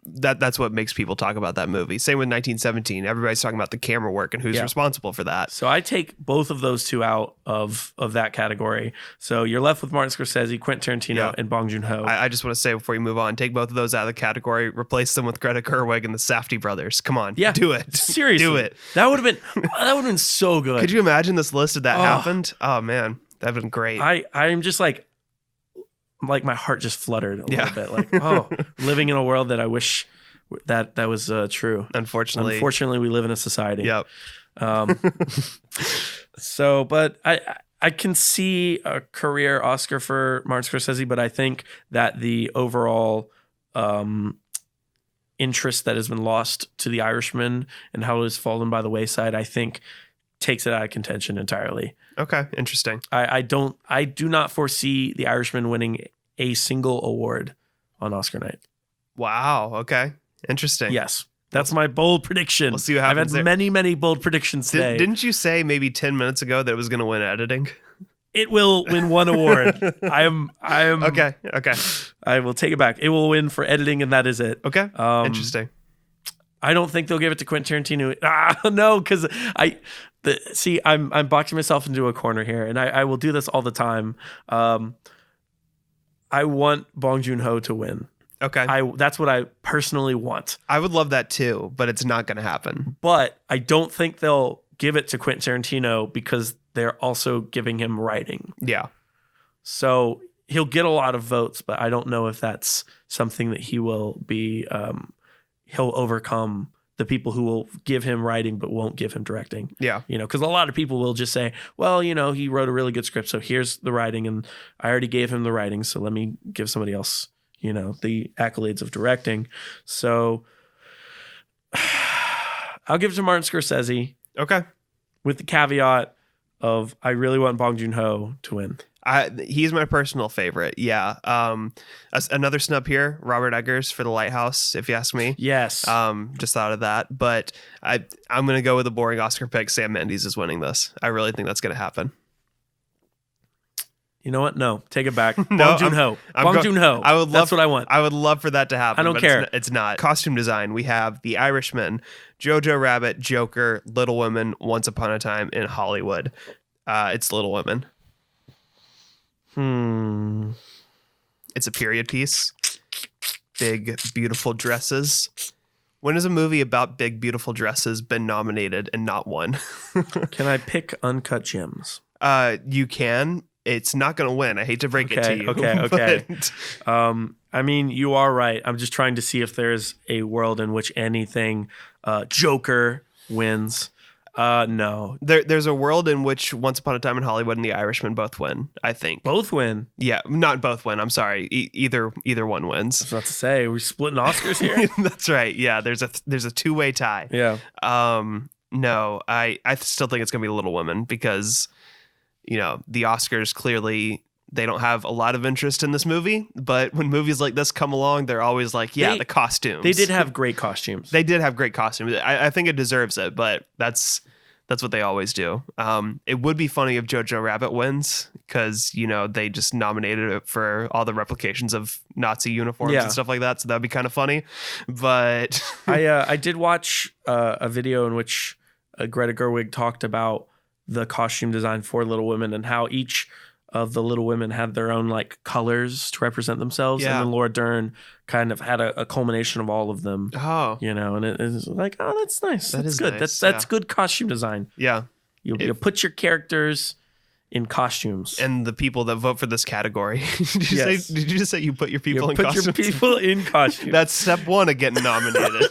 that's what makes people talk about that movie. Same with 1917. Everybody's talking about the camera work and who's responsible for that. So I take both of those two out of that category. So you're left with Martin Scorsese, Quentin Tarantino, and Bong Joon-ho. I just want to say before you move on, take both of those out of the category, replace them with Greta Gerwig and the Safdie brothers. Come on, do it. Seriously, do it. That would have been so good. Could you imagine this list if that happened? Oh man, that'd been great. I'm just like my heart just fluttered a little bit. Like, living in a world that I wish that was true. Unfortunately, we live in a society. Yep. So, but I can see a career Oscar for Martin Scorsese, but I think that the overall interest that has been lost to The Irishman and how it has fallen by the wayside, I think takes it out of contention entirely. Okay, interesting. I do not foresee The Irishman winning a single award on Oscar night. Wow. Okay. Interesting. Yes. That's my bold prediction. We'll see what happens. I've had many, many bold predictions today. Didn't you say maybe 10 minutes ago that it was going to win editing? It will win one award. I am Okay. I will take it back. It will win for editing, and that is it. Okay. Interesting. I don't think they'll give it to Quentin Tarantino. No, because I'm boxing myself into a corner here, and I will do this all the time. I want Bong Joon-ho to win. Okay. That's what I personally want. I would love that too, but it's not going to happen. But I don't think they'll give it to Quentin Tarantino because they're also giving him writing. Yeah. So he'll get a lot of votes, but I don't know if that's something that he will be, he'll overcome the people who will give him writing but won't give him directing. Yeah. Because a lot of people will just say, well, he wrote a really good script, so here's the writing, and I already gave him the writing, so let me give somebody else, the accolades of directing. So I'll give it to Martin Scorsese. Okay. With the caveat of I really want Bong Joon-ho to win. He's my personal favorite. Yeah. Another snub here, Robert Eggers for The Lighthouse, if you ask me. Yes. Just thought of that. But I'm going to go with a boring Oscar pick. Sam Mendes is winning this. I really think that's going to happen. You know what? No, take it back. Bong Joon-ho. Bong Joon-ho. That's what I want. I would love for that to happen. I don't care. It's not. Costume design. We have The Irishman, Jojo Rabbit, Joker, Little Women, Once Upon a Time in Hollywood. It's Little Women. It's a period piece. Big, beautiful dresses. When has a movie about big, beautiful dresses been nominated and not won? Can I pick Uncut Gems? You can. it's not going to win. I hate to break it to you. Okay. But I mean, you are right. I'm just trying to see if there's a world in which anything Joker wins. No. there's a world in which Once Upon a Time in Hollywood and The Irishman both win, I think. Both win. Yeah, not both win. I'm sorry. Either one wins. That's not to say. We're splitting Oscars here. That's right. Yeah, there's a two-way tie. Yeah. No, I still think it's going to be Little Women because, the Oscars clearly, they don't have a lot of interest in this movie, but when movies like this come along, they're always like, the costumes. They did have great costumes. They did have great costumes. I think it deserves it, but that's what they always do. It would be funny if Jojo Rabbit wins because, they just nominated it for all the replications of Nazi uniforms and stuff like that. So that'd be kind of funny. But I did watch a video in which Greta Gerwig talked about the costume design for Little Women and how each of the Little Women had their own colors to represent themselves. Yeah. And then Laura Dern kind of had a culmination of all of them. Oh. And it is like, oh, that's nice. That's good. Nice. That's good costume design. Yeah. You put your characters in costumes. And the people that vote for this category. Did you just say you put your people in costumes? Put your people in costumes. That's step 1 of getting nominated.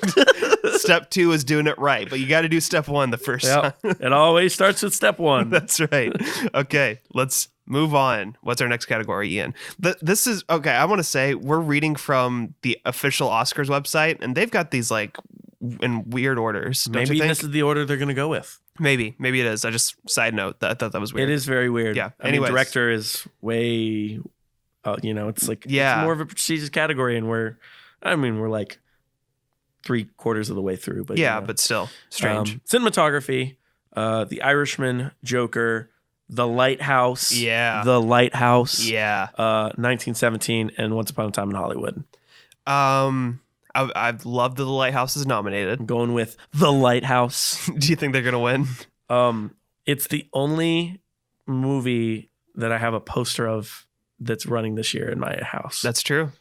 Step 2 is doing it right, but you got to do step 1 the first time. It always starts with step 1. That's right. Okay, let's move on. What's our next category, Ian? This is okay. I want to say we're reading from the official Oscars website, and they've got these in weird orders. Don't Maybe you think? this is the order they're going to go with. Maybe it is. I just side note that I thought that was weird. It is very weird. Yeah. I mean, director is way, it's it's more of a prestigious category, and we're like 3/4 of the way through. But but still strange. Cinematography, The Irishman, Joker, The Lighthouse. Yeah. The Lighthouse. Yeah. 1917, and Once Upon a Time in Hollywood. I've loved that The Lighthouse is nominated. I'm going with The Lighthouse. Do you think they're gonna win? It's the only movie that I have a poster of that's running this year in my house. That's true.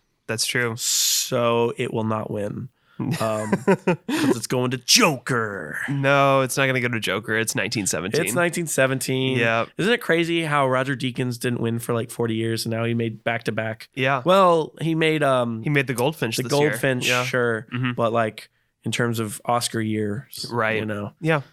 So it will not win. Because it's going to Joker. No, it's not going to go to Joker. It's 1917. It's 1917. Yeah. Isn't it crazy how Roger Deakins didn't win for 40 years and now he made back-to-back? Yeah. Well, he made the Goldfinch this year. Yeah. Sure. Mm-hmm. But in terms of Oscar years, right. Yeah.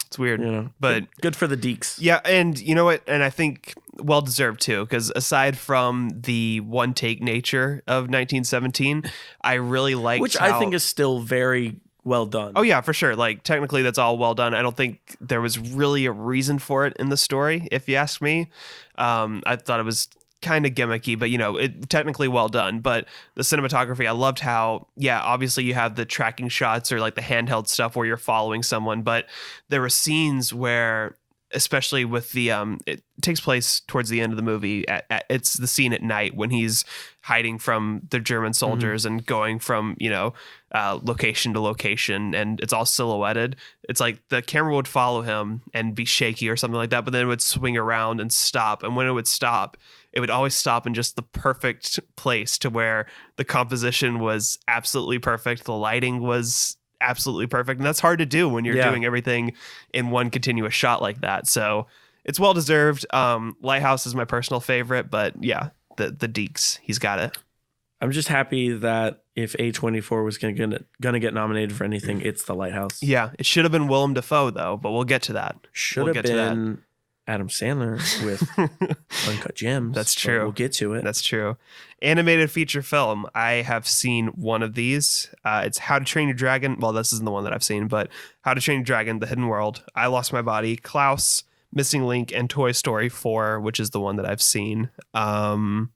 It's weird, but good for the Deeks. Yeah, and you know what? And I think well deserved too, because aside from the one take nature of 1917, I really liked which I think is still very well done. Oh yeah, for sure. Technically, that's all well done. I don't think there was really a reason for it in the story, if you ask me. I thought it was kind of gimmicky, but it technically well done. But the cinematography, I loved how, obviously you have the tracking shots or the handheld stuff where you're following someone, but there were scenes where, especially with the it takes place towards the end of the movie. It's the scene at night when he's hiding from the German soldiers and going from location to location, and it's all silhouetted. It's like the camera would follow him and be shaky or something like that, but then it would swing around and stop. And when it would stop, it would always stop in just the perfect place to where the composition was absolutely perfect. The lighting was absolutely perfect. And that's hard to do when you're doing everything in one continuous shot like that. So it's well deserved. Lighthouse is my personal favorite, but the Deeks, he's got it. I'm just happy that if A24 was gonna get nominated for anything, it's The Lighthouse. Yeah, it should have been Willem Dafoe though, but we'll get to that. Should have been Adam Sandler with Uncut Gems. That's true. We'll get to it. That's true. Animated feature film. I have seen one of these. It's How to Train Your Dragon. Well, this isn't the one that I've seen, but How to Train Your Dragon, The Hidden World, I Lost My Body, Klaus, Missing Link, and Toy Story 4, which is the one that I've seen. I mean,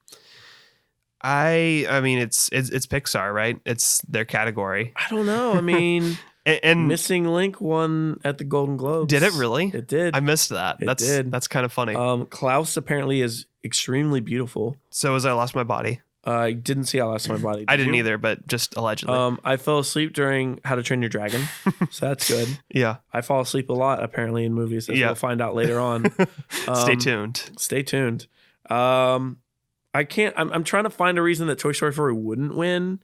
it's Pixar, right? It's their category. I don't know. I mean, and Missing Link won at the Golden Globes. Did it really? It did. I missed that. That's kind of funny. Klaus apparently is extremely beautiful. So was I Lost My Body. I didn't see I Lost My Body. I didn't either, but just allegedly. I fell asleep during How to Train Your Dragon, so that's good. Yeah. I fall asleep a lot apparently in movies, as we'll find out later on. Stay tuned. Stay tuned. I'm trying to find a reason that Toy Story 4 wouldn't win,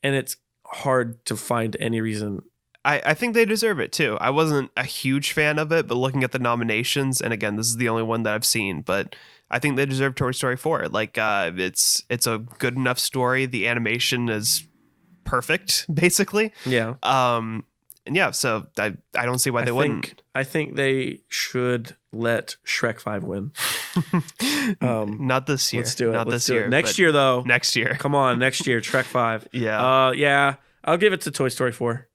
and it's hard to find any reason I think they deserve it too. I wasn't a huge fan of it, but looking at the nominations, and again, this is the only one that I've seen, but I think they deserve Toy Story 4. Like, it's a good enough story. The animation is perfect, basically. Yeah. And yeah, so I don't see why they wouldn't. I think they should let Shrek 5 win. Not this year. Let's do it. Not Let's this do year. It. Next year, though. Next year. Come on, next year, Shrek 5. Yeah. Yeah. I'll give it to Toy Story 4.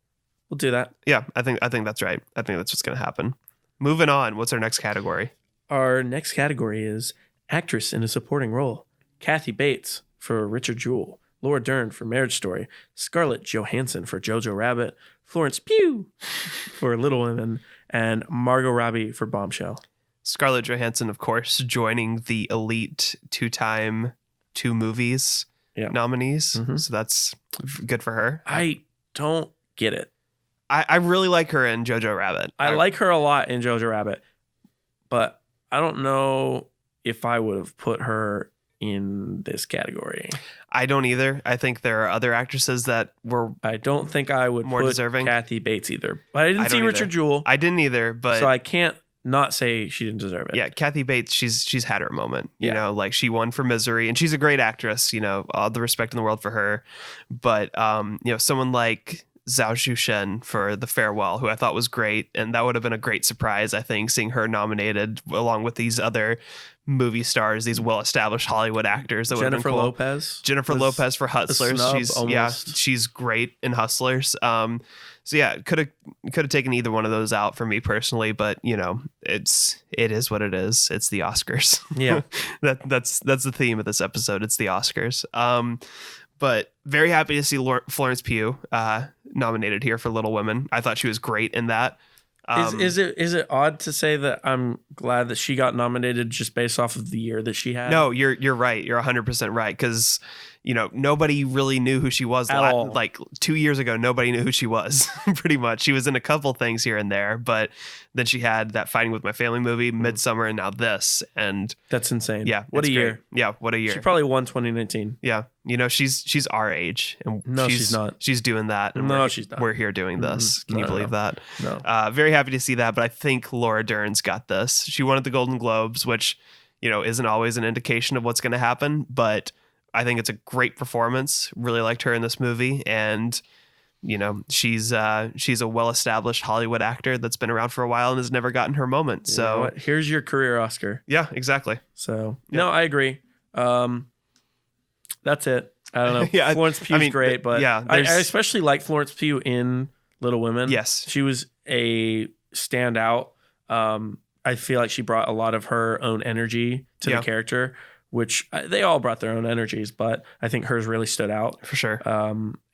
We'll do that. Yeah, I think that's right. I think that's what's going to happen. Moving on. What's our next category? Our next category is actress in a supporting role. Kathy Bates for Richard Jewell. Laura Dern for Marriage Story. Scarlett Johansson for Jojo Rabbit. Florence Pugh for Little Women. And Margot Robbie for Bombshell. Scarlett Johansson, of course, joining the elite 2 movies nominees. Mm-hmm. So that's good for her. I don't get it. I really like her in Jojo Rabbit. I like her a lot in Jojo Rabbit, but I don't know if I would have put her in this category. I don't either. I think there are other actresses that were. I don't think I would more put deserving. Kathy Bates either. But I didn't see Richard Jewell. I didn't either. But so I can't not say she didn't deserve it. Yeah, Kathy Bates. She's had her moment. You know, like she won for Misery, and she's a great actress. You know, all the respect in the world for her. But you know, someone like Zhao Shushen for The Farewell, who I thought was great, and that would have been a great surprise, I think, seeing her nominated along with these other movie stars, these well-established Hollywood actors. That Jennifer cool. Lopez. Jennifer Lopez for Hustlers. She's great in Hustlers. So yeah, could have taken either one of those out for me personally, but you know, it is what it is. It's the Oscars. Yeah, that's the theme of this episode. It's the Oscars. But very happy to see Florence Pugh nominated here for Little Women. I thought she was great in that. Is it odd to say that I'm glad that she got nominated just based off of the year that she had? No, you're right. You're 100% right, because you know, nobody really knew who she was. At all. Like 2 years ago, nobody knew who she was. Pretty much, she was in a couple things here and there, but then she had that Fighting with My Family movie, Midsummer, and now this. And that's insane. Yeah, what a year. Great. Yeah, what a year. She probably won 2019. Yeah, you know, she's our age, and she's not. She's doing that. And she's not. We're here doing this. Can you believe that? No. Very happy to see that, but I think Laura Dern's got this. She won at the Golden Globes, which, you know, isn't always an indication of what's going to happen, but I think it's a great performance. Really liked her in this movie, and you know, she's a well-established Hollywood actor that's been around for a while and has never gotten her moment. So you know what? Here's your career Oscar. Yeah, exactly. So no, I agree. That's it. I don't know. Yeah, Florence Pugh's great, but yeah, I especially like Florence Pugh in Little Women. Yes, she was a standout. I feel like she brought a lot of her own energy to the character, which they all brought their own energies, but I think hers really stood out. For sure.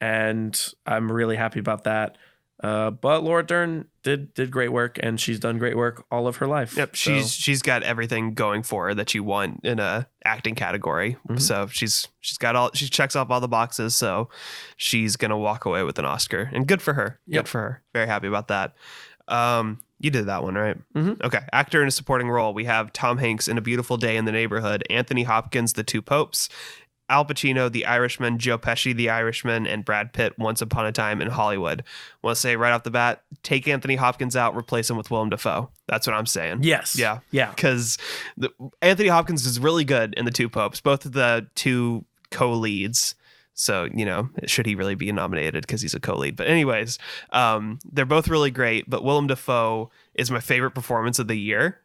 And I'm really happy about that. But Laura Dern did great work, and she's done great work all of her life. Yep, so. she's got everything going for her that you want in a acting category. Mm-hmm. So she checks off all the boxes. So she's gonna walk away with an Oscar, and good for her. Yep. Good for her. Very happy about that. You did that one, right? Mm-hmm. Okay. Actor in a supporting role. We have Tom Hanks in A Beautiful Day in the Neighborhood, Anthony Hopkins, The Two Popes, Al Pacino, The Irishman, Joe Pesci, The Irishman, and Brad Pitt, Once Upon a Time in Hollywood. Want to say right off the bat, take Anthony Hopkins out, replace him with Willem Dafoe. That's what I'm saying. Yes. Yeah. Yeah. Because Anthony Hopkins is really good in The Two Popes, both of the two co-leads. So, you know, should he really be nominated because he's a co-lead? But anyways, they're both really great. But Willem Dafoe is my favorite performance of the year.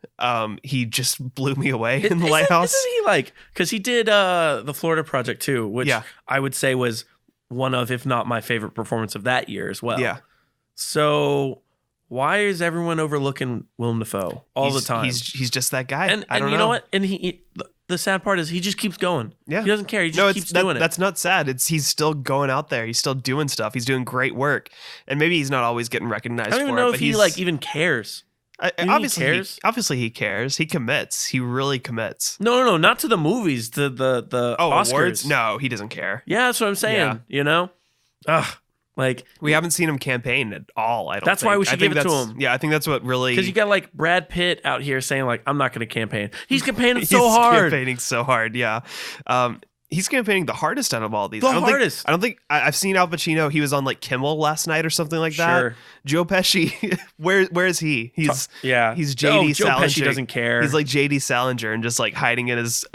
He just blew me away in The Lighthouse. Isn't he like, because he did the Florida Project too, which I would say was one of, if not my favorite performance of that year as well. Yeah. So why is everyone overlooking Willem Dafoe all the time? He's just that guy. And you know what? And the sad part is he just keeps going. Yeah. He doesn't care. He just keeps doing it. That's not sad. He's still going out there. He's still doing stuff. He's doing great work. And maybe he's not always getting recognized for it. I don't even know if he like even cares. Obviously he cares. He commits. He really commits. No, not to the movies, to the Oscars. Awards? No, he doesn't care. Yeah, that's what I'm saying. Yeah. You know? Ugh. Like, we haven't seen him campaign at all. I don't. That's why we should give it to him. Yeah, I think that's what really, because you got like Brad Pitt out here saying like, I'm not going to campaign. He's campaigning so hard. Campaigning so hard. Yeah. He's campaigning the hardest out of all these. The hardest. I don't think I've seen Al Pacino. He was on like Kimmel last night or something like that. Sure. Joe Pesci, where is he? He's JD Joe Salinger. Pesci doesn't care. He's like JD Salinger and just like hiding in his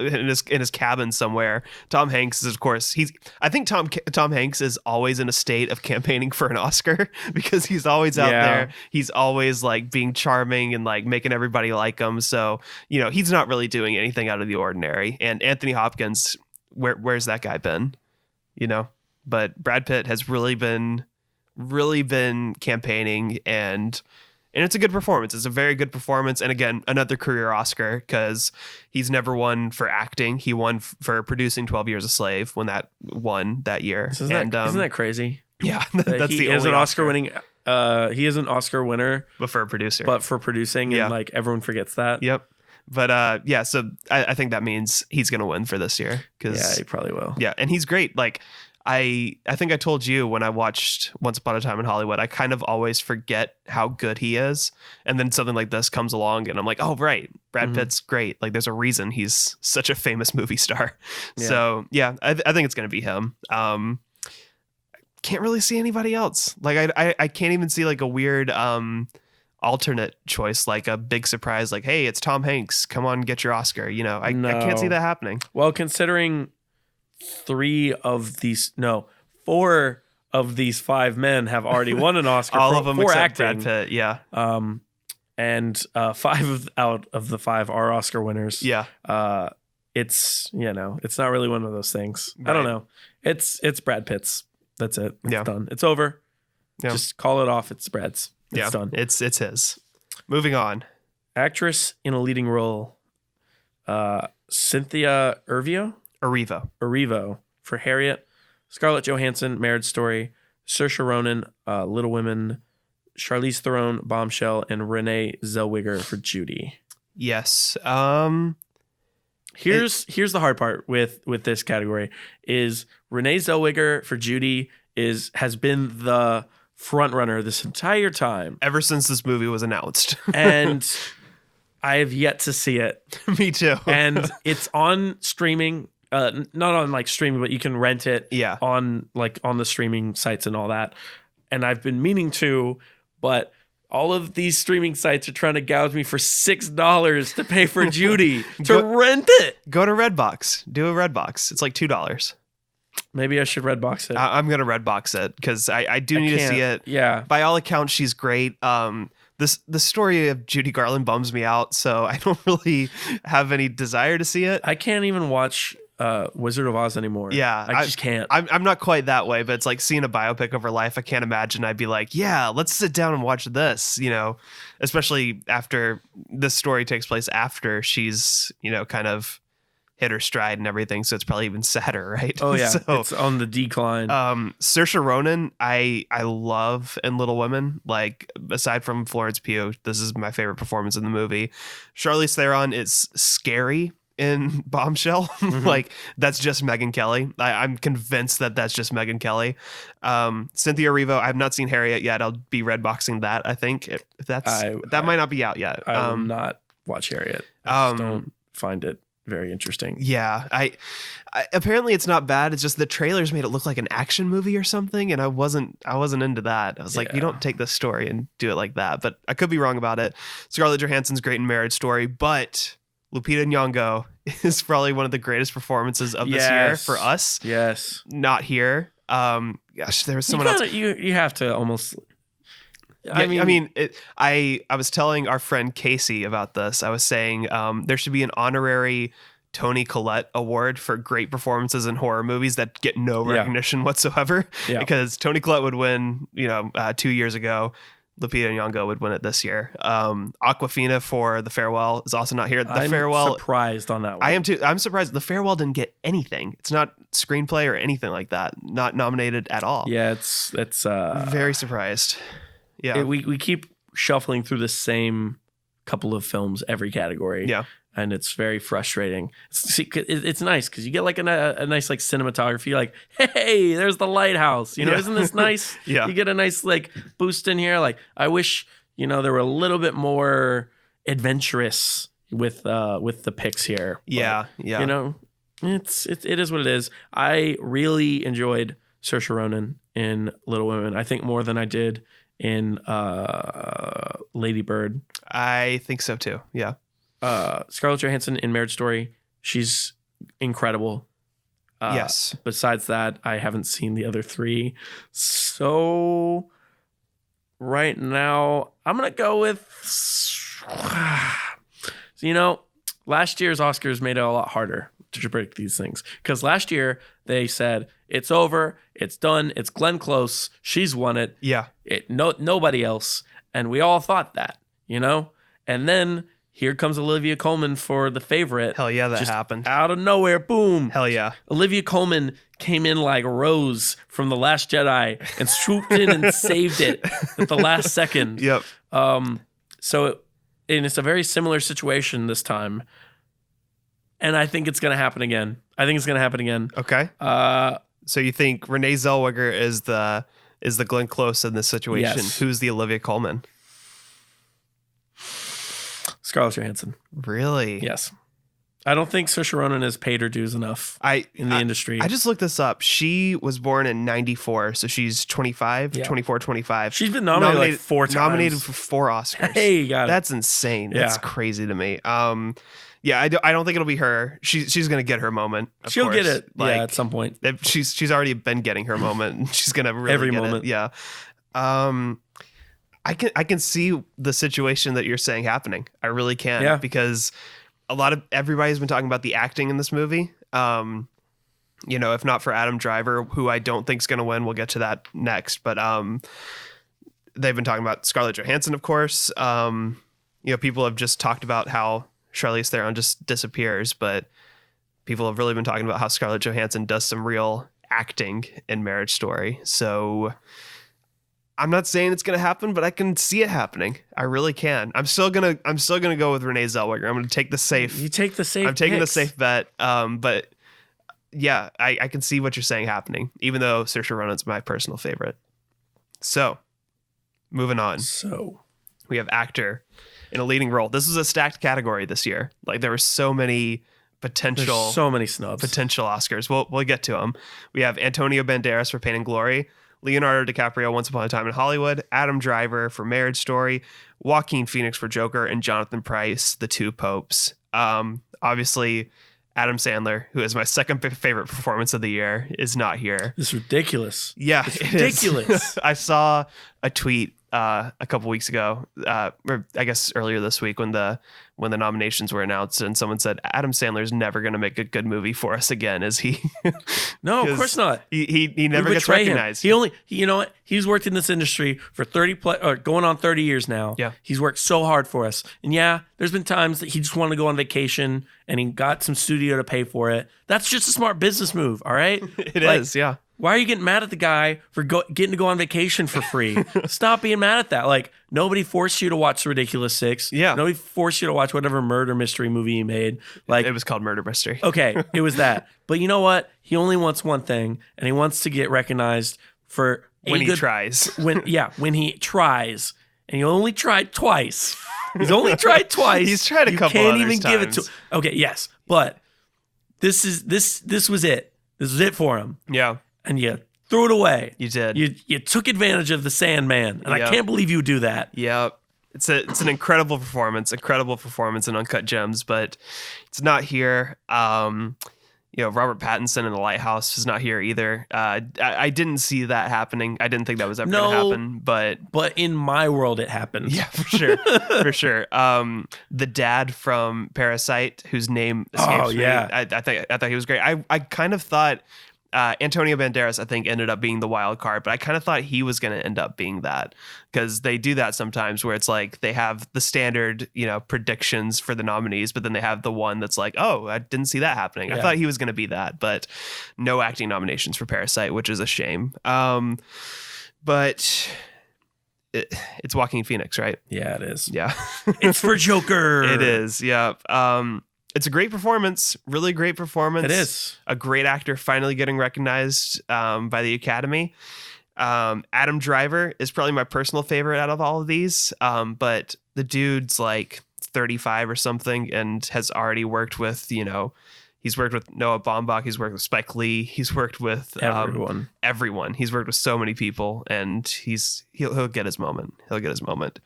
cabin somewhere. Tom Hanks is, of course, I think Tom Hanks is always in a state of campaigning for an Oscar because he's always out there. He's always like being charming and like making everybody like him. So, he's not really doing anything out of the ordinary. And Anthony Hopkins, where's that guy been? But Brad Pitt has really been campaigning, and it's a good performance. It's a very good performance. And again, another career Oscar, because he's never won for acting. He won for producing 12 Years a Slave when that won that year. Isn't that crazy? Yeah, that's he the is only an Oscar winning. He is an Oscar winner, but for a producer, but for producing, and like everyone forgets that. Yep. But so I think that means he's gonna win for this year. He probably will. Yeah, and he's great. Like I think I told you when I watched Once Upon a Time in Hollywood, I kind of always forget how good he is, and then something like this comes along, and I'm like, oh right, Brad Pitt's great. Like there's a reason he's such a famous movie star. Yeah. So yeah, I think it's gonna be him. Can't really see anybody else. Like I can't even see like a weird alternate choice, like a big surprise, like, hey, it's Tom Hanks, come on, get your Oscar. I can't see that happening. Well, considering 4 of these 5 men have already won an Oscar. All of them for except acting. Brad Pitt, yeah. And 5 out of the 5 are Oscar winners. Yeah. It's it's not really one of those things. Right. I don't know. It's Brad Pitt's. That's it. It's done. It's over. Yeah. Just call it off. It's Brad's. It's done. It's his. Moving on. Actress in a leading role. Cynthia Erivo for Harriet. Scarlett Johansson, Marriage Story. Saoirse Ronan, Little Women. Charlize Theron, Bombshell, and Renee Zellweger for Judy. Yes. Here's the hard part with this category is Renee Zellweger for Judy has been the front runner this entire time ever since this movie was announced, and I have yet to see it. Me too. And it's on streaming, not on like streaming, but you can rent it. Yeah. On the streaming sites and all that. And I've been meaning to, but all of these streaming sites are trying to gouge me for $6 to pay for Judy to rent it. Go to Redbox. Do a Redbox. It's like $2. Maybe I should Redbox it. I'm going to Redbox it because I do need to see it. Yeah. By all accounts, she's great. The story of Judy Garland bums me out, so I don't really have any desire to see it. I can't even watch Wizard of Oz anymore. Yeah. I just can't. I'm not quite that way, but it's like seeing a biopic of her life. I can't imagine I'd be like, yeah, let's sit down and watch this, especially after this story takes place after she's, kind of hit her stride and everything. So it's probably even sadder, right? Oh yeah. So, it's on the decline. Saoirse Ronan, I love in Little Women. Like aside from Florence Pugh, this is my favorite performance in the movie. Charlize Theron is scary in Bombshell. Like that's just Megyn Kelly. I'm convinced that's just Megyn Kelly. Cynthia Erivo, I have not seen Harriet yet. I'll be Redboxing that. I think that might not be out yet. I will not watch Harriet. I just don't find it very interesting. Yeah, I apparently it's not bad. It's just the trailers made it look like an action movie or something, and I wasn't into that. I was like, you don't take this story and do it like that. But I could be wrong about it. Scarlett Johansson's great in Marriage Story, but Lupita Nyong'o is probably one of the greatest performances of this year for us. Yes, not here. Gosh, there was someone else. You have to almost. I was telling our friend Casey about this. I was saying there should be an honorary Toni Collette Award for great performances in horror movies that get no recognition whatsoever. Yeah. Because Toni Collette would win, 2 years ago. Lupita Nyong'o would win it this year. Awkwafina for The Farewell is also not here. I'm surprised on that one. I am too. I'm surprised The Farewell didn't get anything. It's not screenplay or anything like that. Not nominated at all. Yeah, it's very surprised. Yeah, we keep shuffling through the same couple of films every category. Yeah, and it's very frustrating. It's nice because you get like a nice like cinematography. Like, hey, there's the lighthouse. Isn't this nice? Yeah, you get a nice like boost in here. Like, I wish there were a little bit more adventurous with the picks here. Yeah, but, It is what it is. I really enjoyed Saoirse Ronan in Little Women. I think more than I did in Lady Bird. I think so too. Yeah. Scarlett Johansson in Marriage Story. She's incredible. Yes. Besides that, I haven't seen the other three. So right now, I'm going to go with... last year's Oscars made it a lot harder to predict these things. Because last year, they said, it's over, it's done, it's Glenn Close, she's won it. Yeah. Nobody else. And we all thought that, And then... here comes Olivia Colman for The Favorite. Hell yeah, that happened. Out of nowhere, boom. Hell yeah. Olivia Colman came in like Rose from The Last Jedi and swooped in and saved it at the last second. Yep. So it's a very similar situation this time. And I think it's going to happen again. Okay. So you think Renee Zellweger is the Glenn Close in this situation? Yes. Who's the Olivia Colman? Scarlett Johansson. Really? Yes. I don't think Saoirse Ronan has paid her dues enough in the industry. I just looked this up. She was born in 94, so she's 25, 24, 25. She's been nominated like 4 times. Nominated for 4 Oscars. Hey, you got it. That's insane. Yeah. That's crazy to me. Yeah, I don't think it'll be her. She's going to get her moment. She'll get it at some point. She's already been getting her moment, and she's going to really every get moment. It. Yeah. I can see the situation that you're saying happening. I really can. Yeah. Because everybody's been talking about the acting in this movie. If not for Adam Driver, who I don't think is going to win, we'll get to that next. But they've been talking about Scarlett Johansson, of course. People have just talked about how Charlize Theron just disappears, but people have really been talking about how Scarlett Johansson does some real acting in Marriage Story. So I'm not saying it's going to happen, but I can see it happening. I really can. I'm still gonna go with Renee Zellweger. I'm gonna take the safe. You take the safe. I'm taking picks. the safe bet. But yeah, I can see what you're saying happening, even though Saoirse Ronan's my personal favorite. So, moving on. So we have actor in a leading role. This was a stacked category this year. Like there were so many potential, there's so many snubs, potential Oscars. We'll get to them. We have Antonio Banderas for Pain and Glory, Leonardo DiCaprio, Once Upon a Time in Hollywood, Adam Driver for Marriage Story, Joaquin Phoenix for Joker, and Jonathan Pryce, The Two Popes. Obviously, Adam Sandler, who is my second favorite performance of the year, is not here. It's ridiculous. Yeah, it's ridiculous. I saw a tweet a couple weeks ago, or I guess earlier this week when the nominations were announced, and someone said Adam Sandler's never going to make a good movie for us again, is he? No, of course not. He never gets recognized. You know what? He's worked in this industry for going on 30 years now. Yeah. He's worked so hard for us. And yeah, there's been times that he just wanted to go on vacation and he got some studio to pay for it. That's just a smart business move, all right? It is, yeah. Why are you getting mad at the guy for getting to go on vacation for free? Stop being mad at that. Like, nobody forced you to watch The Ridiculous Six. Yeah. Nobody forced you to watch whatever murder mystery movie he made. Like, it was called Murder Mystery. Okay, it was that. But you know what? He only wants one thing, and he wants to get recognized for when he tries. When he tries. And he only tried twice. He's only tried twice. He's tried a couple others. You can't even give it to. Okay, yes, but this was it. This was it for him. Yeah. And you threw it away. You did. You took advantage of the Sandman, and I can't believe you do that. Yeah, it's an incredible performance in Uncut Gems, but it's not here. Robert Pattinson in The Lighthouse is not here either. I didn't see that happening. I didn't think that was ever going to happen, but in my world, it happened. Yeah, for sure. The dad from Parasite, whose name escapes me. I thought he was great. I kind of thought. Antonio Banderas, I think, ended up being the wild card, but I kind of thought he was going to end up being that, because they do that sometimes where it's like they have the standard, predictions for the nominees, but then they have the one that's like, oh, I didn't see that happening. Yeah. I thought he was going to be that, but no acting nominations for Parasite, which is a shame. But it's Joaquin Phoenix, right? Yeah, it is. Yeah. It's for Joker. It is. Yeah. It's a great performance, really great performance. It is. A great actor finally getting recognized by the Academy. Adam Driver is probably my personal favorite out of all of these, but the dude's like 35 or something and has already worked with, he He's worked with Noah Baumbach. He's worked with Spike Lee. He's worked with everyone. He's worked with so many people, and he'll get his moment. He'll get his moment.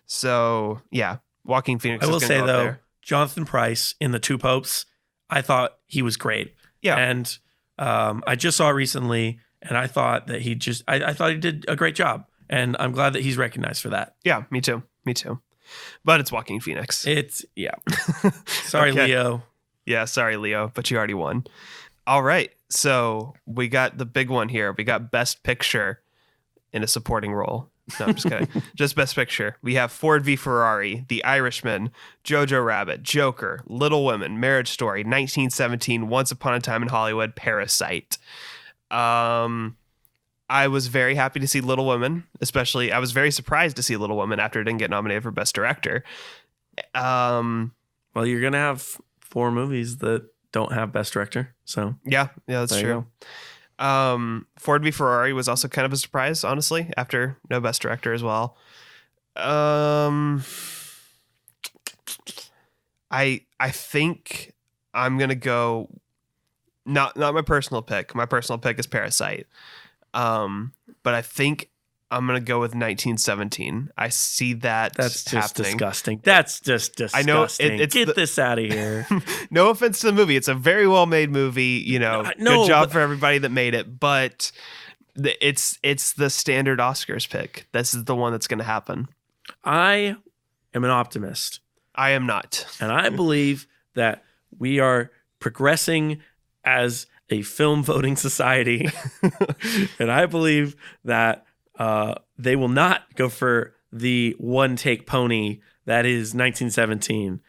So yeah, Joaquin Phoenix. I will say though, Jonathan Pryce in The Two Popes, I thought he was great. Yeah, and I just saw it recently, and I thought that I thought he did a great job, and I'm glad that he's recognized for that. Yeah, me too. But it's Joaquin Phoenix. Sorry, okay. Leo. Yeah, sorry, Leo, but you already won. All right, so we got the big one here. We got Best Picture in a supporting role. No, I'm just kidding. Just Best Picture. We have Ford v. Ferrari, The Irishman, Jojo Rabbit, Joker, Little Women, Marriage Story, 1917, Once Upon a Time in Hollywood, Parasite. I was very happy to see Little Women, especially I was very surprised to see Little Women after it didn't get nominated for Best Director. Well, you're going to have 4 movies that don't have Best Director. So yeah, that's true. Ford v. Ferrari was also kind of a surprise, honestly, after no Best Director as well. I think I'm gonna go not my personal pick. My personal pick is Parasite. But I think I'm gonna go with 1917. I see that's just happening. Disgusting. That's just disgusting. I know Get this out of here. No offense to the movie. It's a very well made movie. Good job for everybody that made it. But it's the standard Oscars pick. This is the one that's going to happen. I am an optimist. I am not. And I believe that we are progressing as a film voting society. And I believe that they will not go for the one-take pony that is 1917.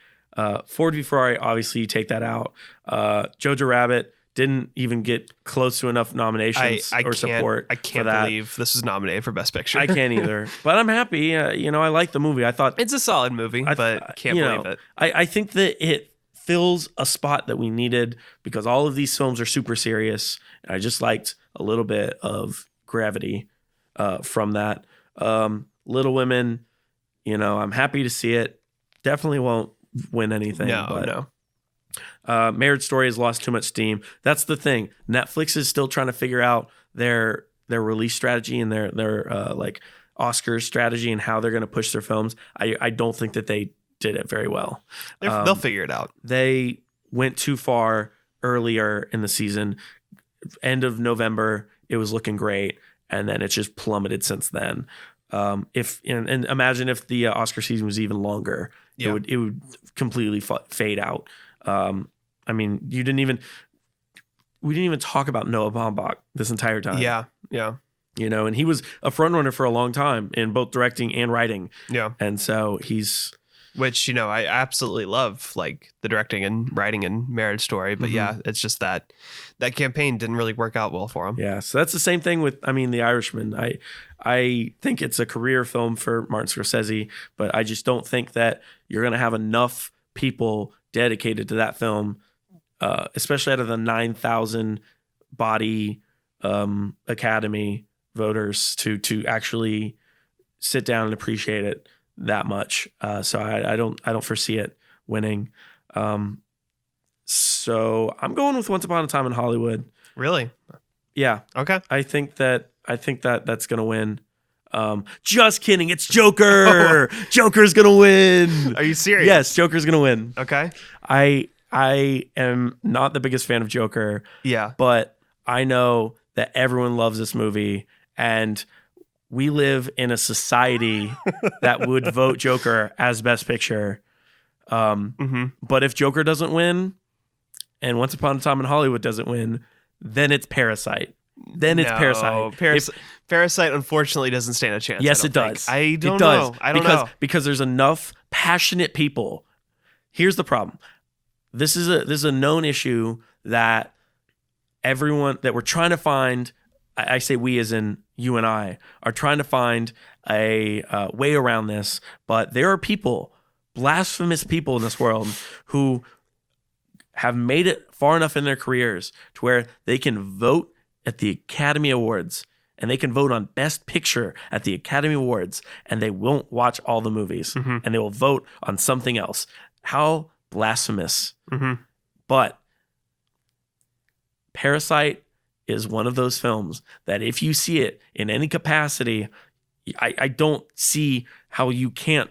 Ford v. Ferrari, obviously, you take that out. Jojo Rabbit didn't even get close to enough nominations or support. I can't believe this was nominated for Best Picture. I can't either. But I'm happy. I like the movie. I thought it's a solid movie, but can't believe it. I think that it fills a spot that we needed because all of these films are super serious. And I just liked a little bit of gravity from that. Little Women, I'm happy to see it. Definitely won't win anything. No. Marriage Story has lost too much steam. That's the thing. Netflix is still trying to figure out their release strategy and their Oscars strategy and how they're going to push their films. I don't think that they did it very well. They'll figure it out. They went too far earlier in the season. End of November, it was looking great, and then it's just plummeted since then. And imagine if the Oscar season was even longer, it would completely fade out. We didn't even talk about Noah Baumbach this entire time. Yeah. And he was a front runner for a long time in both directing and writing. Yeah. And so which, I absolutely love, like the directing and writing and Marriage Story. But it's just that campaign didn't really work out well for him. Yeah. So that's the same thing with, The Irishman. I think it's a career film for Martin Scorsese, but I just don't think that you're going to have enough people dedicated to that film, especially out of the 9,000 body Academy voters to actually sit down and appreciate it that much. So I don't foresee it winning. So I'm going with Once Upon a Time in Hollywood. Really? Yeah. Okay. I think that's gonna win. Just kidding. It's Joker. Joker's gonna win. Are you serious? Yes, Joker's gonna win. Okay. I am not the biggest fan of Joker. Yeah. But I know that everyone loves this movie, and we live in a society that would vote Joker as Best Picture. But if Joker doesn't win, and Once Upon a Time in Hollywood doesn't win, then it's Parasite. Parasite unfortunately doesn't stand a chance. Yes, it does. I don't know. I don't know. Because there's enough passionate people. Here's the problem. This is a known issue that everyone that we're trying to find. I say we as in you and I are trying to find a way around this. But there are people, blasphemous people in this world who have made it far enough in their careers to where they can vote at the Academy Awards and they can vote on Best Picture at the Academy Awards and they won't watch all the movies and they will vote on something else. How blasphemous. But Parasite is one of those films that if you see it in any capacity, I don't see how you can't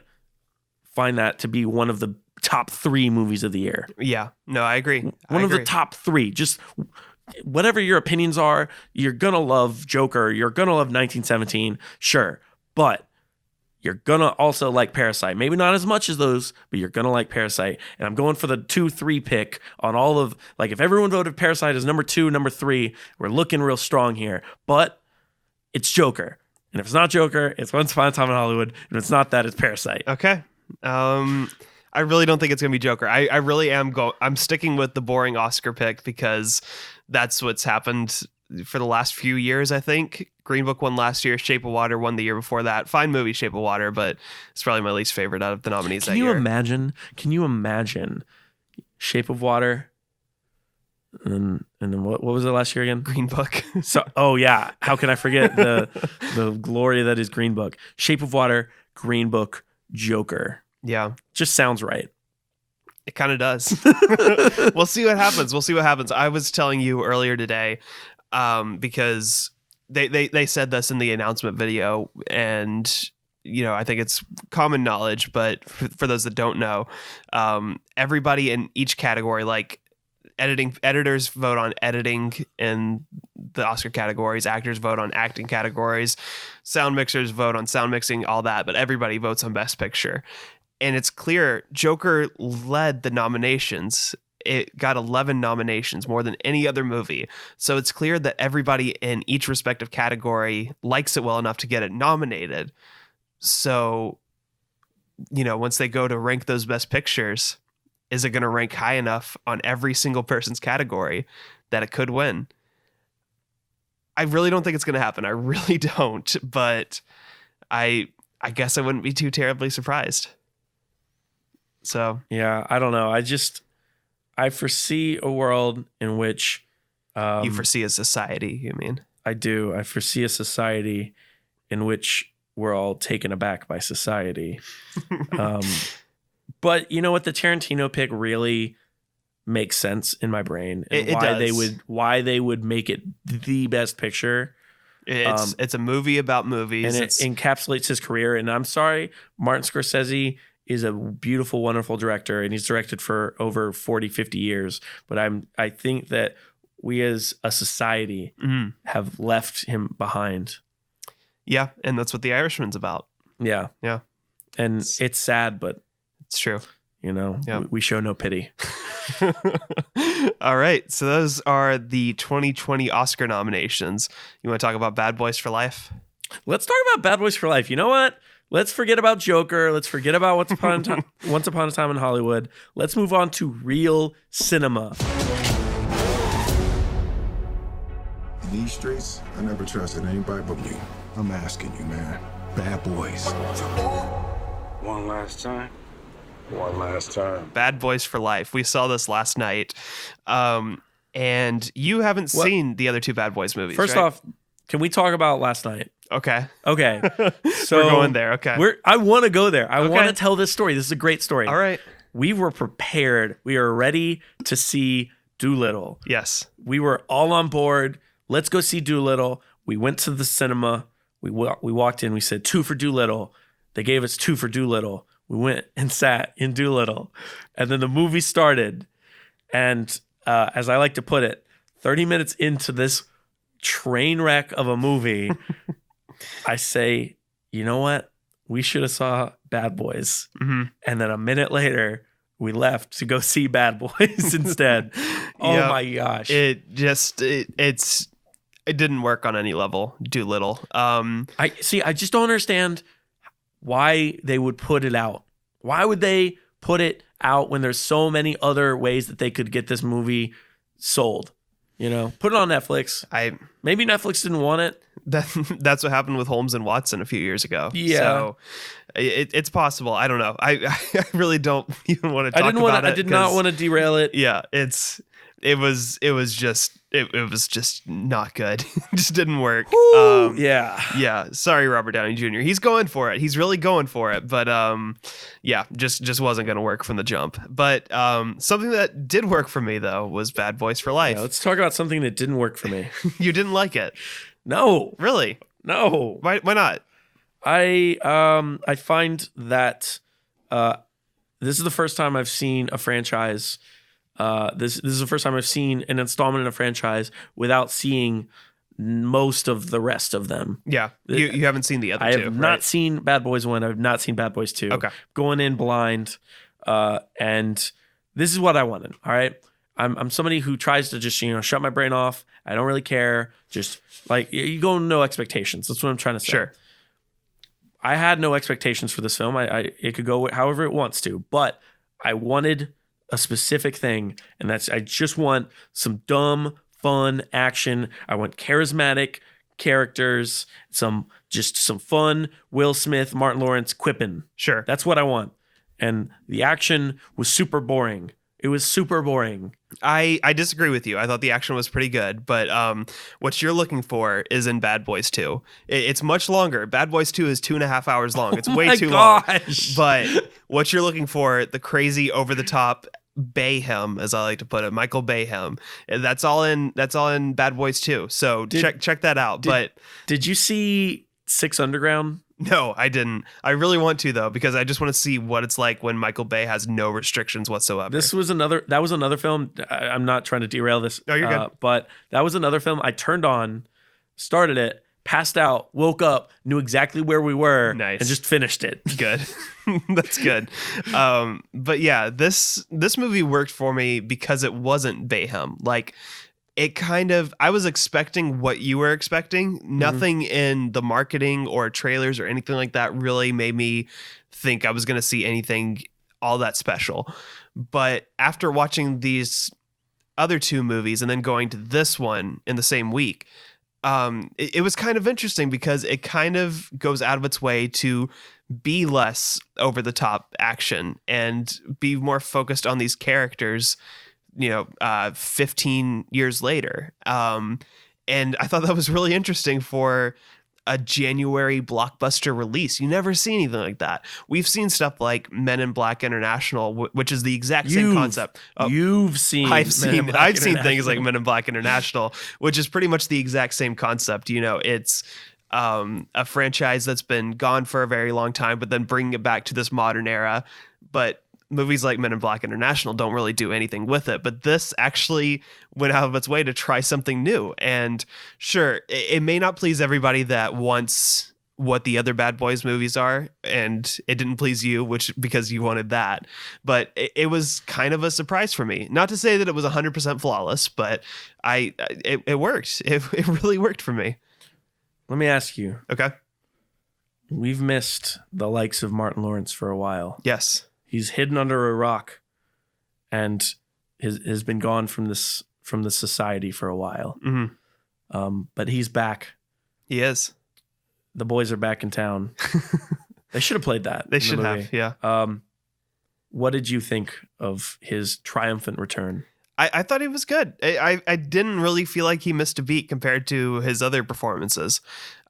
find that to be one of the top 3 movies of the year. Yeah, no, I agree. One of the top 3. Just whatever your opinions are, you're going to love Joker. You're going to love 1917. Sure. But you're going to also like Parasite. Maybe not as much as those, but you're going to like Parasite. And I'm going for the 2-3 pick on all of, like, if everyone voted Parasite as number 2, number 3, we're looking real strong here. But it's Joker. And if it's not Joker, it's Once Upon a Time in Hollywood. And if it's not that, it's Parasite. Okay. I really don't think it's going to be Joker. I really am I'm sticking with the boring Oscar pick because that's what's happened for the last few years, I think. Green Book won last year. Shape of Water won the year before that. Fine movie, Shape of Water, but it's probably my least favorite out of the nominees that year. Can you imagine Shape of Water? And then what was it last year again? Green Book. So, oh yeah. How can I forget the glory that is Green Book? Shape of Water, Green Book, Joker. Yeah. Just sounds right. It kind of does. We'll see what happens. I was telling you earlier today, because they said this in the announcement video, and I think it's common knowledge, but for those that don't know, everybody in each category, like editors vote on editing in the Oscar categories, actors vote on acting categories, sound mixers vote on sound mixing, all that, but everybody votes on Best Picture. And it's clear Joker led the nominations. It got 11 nominations, more than any other movie. So it's clear that everybody in each respective category likes it well enough to get it nominated. So, once they go to rank those Best Pictures, is it going to rank high enough on every single person's category that it could win? I really don't think it's going to happen. I really don't. But I guess I wouldn't be too terribly surprised. So yeah, I don't know. I foresee a world in which you foresee a society, you mean? I do. I foresee a society in which we're all taken aback by society. But you know what? The Tarantino pick really makes sense in my brain, and why they would make it the Best Picture. It's a movie about movies, and it encapsulates his career. And I'm sorry, Martin Scorsese is a beautiful, wonderful director, and he's directed for over 40, 50 years. But I think that we as a society have left him behind. Yeah, and that's what The Irishman's about. Yeah. Yeah. And it's sad, but it's true. We show no pity. All right. So those are the 2020 Oscar nominations. You want to talk about Bad Boys for Life? Let's talk about Bad Boys for Life. You know what? Let's forget about Joker. Let's forget about Once Upon a Time in Hollywood. Let's move on to real cinema. In these streets, I never trusted anybody but you. I'm asking you, man. Bad Boys. One last time. One last time. Bad Boys for Life. We saw this last night. And you haven't seen the other two Bad Boys movies, First right? off, can we talk about last night? Okay. So we're going there. Okay. I want to go there. I want to tell this story. This is a great story. All right. We were prepared. We were ready to see Doolittle. Yes. We were all on board. Let's go see Doolittle. We went to the cinema. We walked in. We said 2 for Doolittle. They gave us 2 for Doolittle. We went and sat in Doolittle. And then the movie started. And as I like to put it, 30 minutes into this train wreck of a movie, I say, you know what? We should have saw Bad Boys. Mm-hmm. And then a minute later, we left to go see Bad Boys instead. Oh my gosh. It didn't work on any level, Doolittle. I just don't understand why they would put it out. Why would they put it out when there's so many other ways that they could get this movie sold? Put it on Netflix. Maybe Netflix didn't want it. That's what happened with Holmes and Watson a few years ago. Yeah. So it's possible. I don't know. I really don't even want to talk about it. I did not want to derail it. Yeah. it was just not good. It just didn't work. Yeah. Sorry, Robert Downey Jr. He's going for it. He's really going for it. But just wasn't going to work from the jump. But something that did work for me though was Bad Boys for Life. Yeah, let's talk about something that didn't work for me. You didn't like it? No. Really? No. Why not? I find that this is the first time I've seen a franchise. This is the first time I've seen an installment in a franchise without seeing most of the rest of them. Yeah, you haven't seen the other two. I have not seen Bad Boys 1. I've not seen Bad Boys 2. Okay. Going in blind, and this is what I wanted. All right. I'm somebody who tries to just shut my brain off. I don't really care. Just like you go no expectations. That's what I'm trying to say. Sure. I had no expectations for this film. It could go however it wants to, but I wanted a specific thing, and that's I just want some dumb, fun action. I want charismatic characters, some fun Will Smith, Martin Lawrence quipping. Sure. That's what I want. And the action was super boring. It was super boring. I disagree with you. I thought the action was pretty good, but what you're looking for is in Bad Boys 2. It's much longer. Bad Boys 2 is 2.5 hours long. It's way too long. But what you're looking for, the crazy over-the-top Bayhem, as I like to put it, Michael Bayhem, that's all in Bad Boys 2. So check that out. Did you see Six Underground? No, I didn't. I really want to though, because I just want to see what it's like when Michael Bay has no restrictions whatsoever. That was another film. I'm not trying to derail this. No, you're good. But that was another film I turned on, started it, passed out, woke up, knew exactly where we were, nice, and just finished it. Good. That's good. But yeah, this movie worked for me because it wasn't Bayhem. Like, it kind of, I was expecting what you were expecting. Nothing in the marketing or trailers or anything like that really made me think I was going to see anything all that special. But after watching these other two movies and then going to this one in the same week, it was kind of interesting because it kind of goes out of its way to be less over the top action and be more focused on these characters, 15 years later. And I thought that was really interesting for a January blockbuster release. You never see anything like that. We've seen stuff like Men in Black International, which is the exact same concept. I've seen things like Men in Black International, which is pretty much the exact same concept. It's a franchise that's been gone for a very long time, but then bringing it back to this modern era. But movies like Men in Black International don't really do anything with it, but this actually went out of its way to try something new. And sure, it may not please everybody that wants what the other Bad Boys movies are, and it didn't please you, because you wanted that. But it was kind of a surprise for me. Not to say that it was 100% flawless, but it worked. It really worked for me. Let me ask you. Okay. We've missed the likes of Martin Lawrence for a while. Yes. He's hidden under a rock and has been gone from this society for a while. Mm-hmm. But he's back. He is. The boys are back in town. They should have played that. They should have, yeah. What did you think of his triumphant return? I thought he was good. I didn't really feel like he missed a beat compared to his other performances.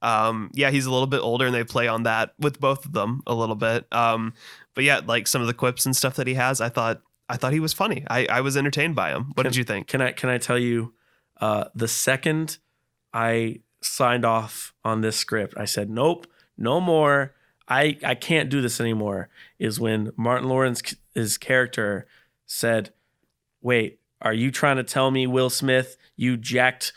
Yeah, he's a little bit older, and they play on that with both of them a little bit. But yeah, like some of the quips and stuff that he has, I thought he was funny. I was entertained by him. What did you think? Can I tell you, the second I signed off on this script, I said, nope, no more. I can't do this anymore, is when Martin Lawrence's character said, wait, are you trying to tell me, Will Smith, you jacked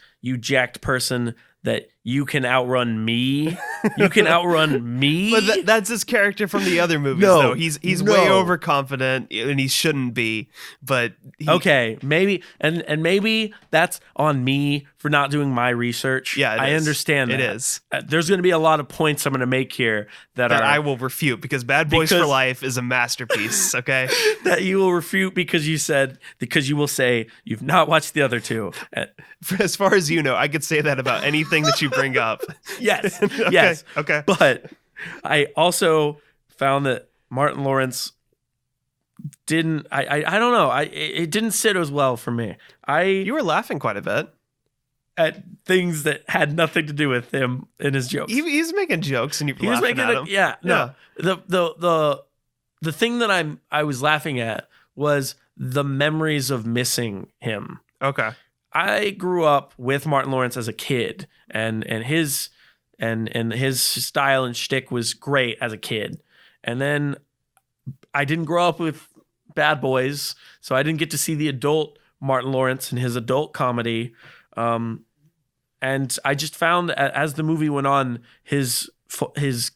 person, that you can outrun me? You can outrun me? But that's his character from the other movies, though. He's way overconfident, and he shouldn't be. But okay, maybe and maybe that's on me for not doing my research. Yeah, I understand that. It is. There's going to be a lot of points I'm going to make here that I will refute, because Bad Boys for Life is a masterpiece. Okay, that you will refute because you will say you've not watched the other two. As far as you know, I could say that about anything that you bring up. Yes. Okay, yes. Okay. But I also found that Martin Lawrence didn't. I don't know. It didn't sit as well for me. You were laughing quite a bit at things that had nothing to do with him and his jokes. He's making jokes and you were laughing at him. Yeah, no. The thing that I was laughing at was the memories of missing him. Okay. I grew up with Martin Lawrence as a kid, and his style and shtick was great as a kid. And then I didn't grow up with Bad Boys, so I didn't get to see the adult Martin Lawrence and his adult comedy. And I just found as the movie went on, his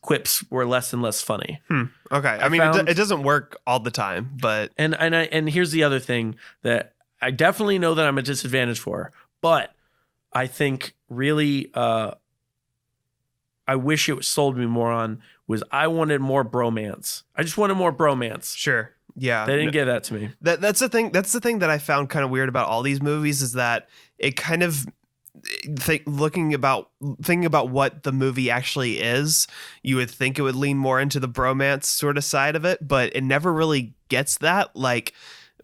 quips were less and less funny. Okay. I mean, it doesn't work all the time, but and here's the other thing that I definitely know that I'm a disadvantage for, but I think really I wish it sold me more on was I wanted more bromance. I just wanted more bromance. Sure. Yeah. They didn't give that to me. That's the thing. That's the thing that I found kind of weird about all these movies is that it kind of thinking about what the movie actually is, you would think it would lean more into the bromance sort of side of it, but it never really gets that. Like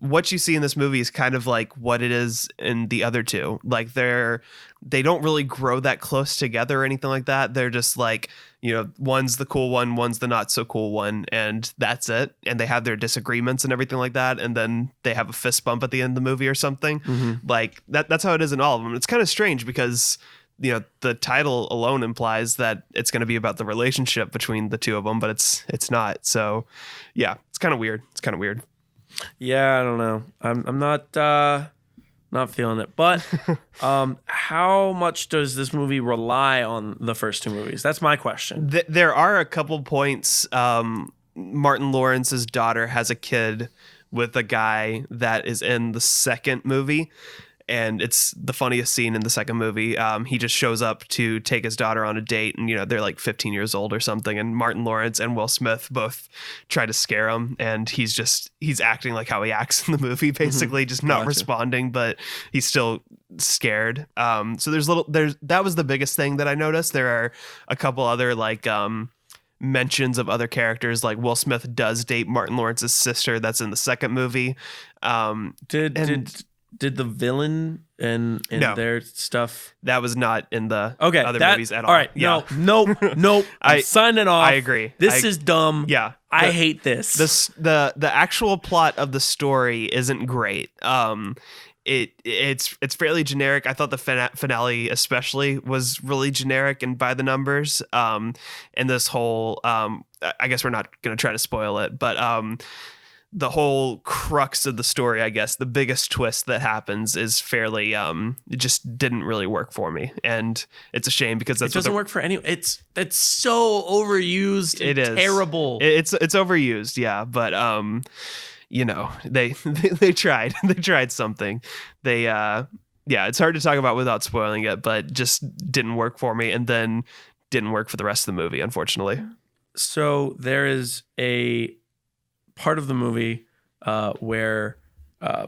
what you see in this movie is kind of like what it is in the other two. Like they don't really grow that close together or anything like that. They're just like, you know, one's the cool one, one's the not so cool one, and that's it. And they have their disagreements and everything like that, and then they have a fist bump at the end of the movie or something. Like that's how it is in all of them. It's kind of strange because, you know, the title alone implies that it's going to be about the relationship between the two of them, but it's not. So yeah, it's kind of weird. Yeah, I don't know. I'm not feeling it. But how much does this movie rely on the first two movies? That's my question. There are a couple points. Martin Lawrence's daughter has a kid with a guy that is in the second movie. And it's the funniest scene in the second movie. He just shows up to take his daughter on a date, and, you know, they're like 15 years old or something. And Martin Lawrence and Will Smith both try to scare him. And he's acting like how he acts in the movie, basically, just not responding, but he's still scared. So that was the biggest thing that I noticed. There are a couple other like mentions of other characters, like Will Smith does date Martin Lawrence's sister. That's in the second movie. Did the villain and No. their stuff? That was not in the other movies at all. All right. Yeah. Nope. I'm signing off. I agree. This is dumb. Yeah. I hate this. The actual plot of the story isn't great. It's fairly generic. I thought the finale especially was really generic and by the numbers. And this whole I guess we're not going to try to spoil it, but the whole crux of the story, I guess, the biggest twist that happens is fairly, it just didn't really work for me. And it's a shame because it doesn't work for anyone. It's so overused. It is terrible. It's overused. Yeah. But, you know, they tried, something. It's hard to talk about without spoiling it, but just didn't work for me. And then didn't work for the rest of the movie, unfortunately. So there is a part of the movie where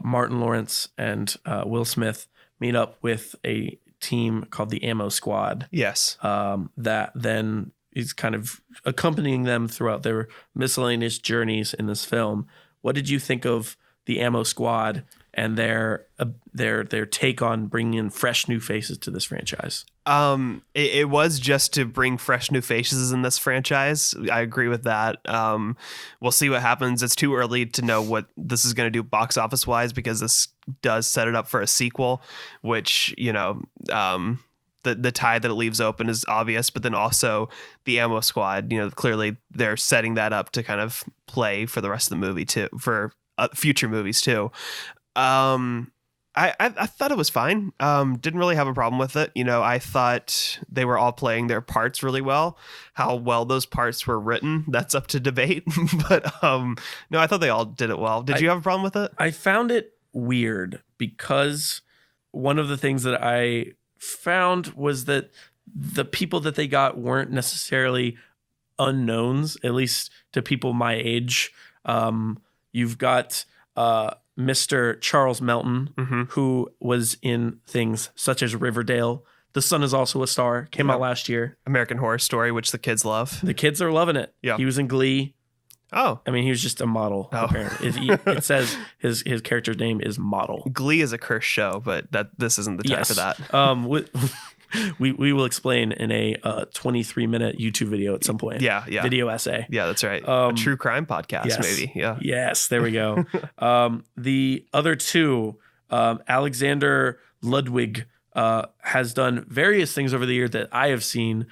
Martin Lawrence and Will Smith meet up with a team called the Ammo Squad. Yes. That then is kind of accompanying them throughout their miscellaneous journeys in this film. What did you think of the Ammo Squad and their take on bringing in fresh new faces to this franchise? It was just to bring fresh new faces in this franchise. I agree with that. We'll see what happens. It's too early to know what this is going to do box office wise, because this does set it up for a sequel, which, you know, the tie that it leaves open is obvious, but then also the Ammo Squad, you know, clearly they're setting that up to kind of play for the rest of the movie too, for future movies too. I thought it was fine. Didn't really have a problem with it. You know, I thought they were all playing their parts really well. How well those parts were written, that's up to debate. But no, I thought they all did it well. Did you have a problem with it? I found it weird because one of the things that I found was that the people that they got weren't necessarily unknowns, at least to people my age. You've got Mr. Charles Melton, who was in things such as Riverdale. The Sun Is Also a Star, came out last year. American Horror Story, which the kids love. The kids are loving it. Yeah. He was in Glee. Oh, I mean, he was just a model. Apparently, it says his character's name is Model. Glee is a cursed show, but this isn't the time for that. We will explain in a 23-minute YouTube video at some point. Yeah. Video essay. Yeah, that's right. A true crime podcast, yes. maybe. Yeah. Yes, there we go. The other two, Alexander Ludwig has done various things over the year that I have seen.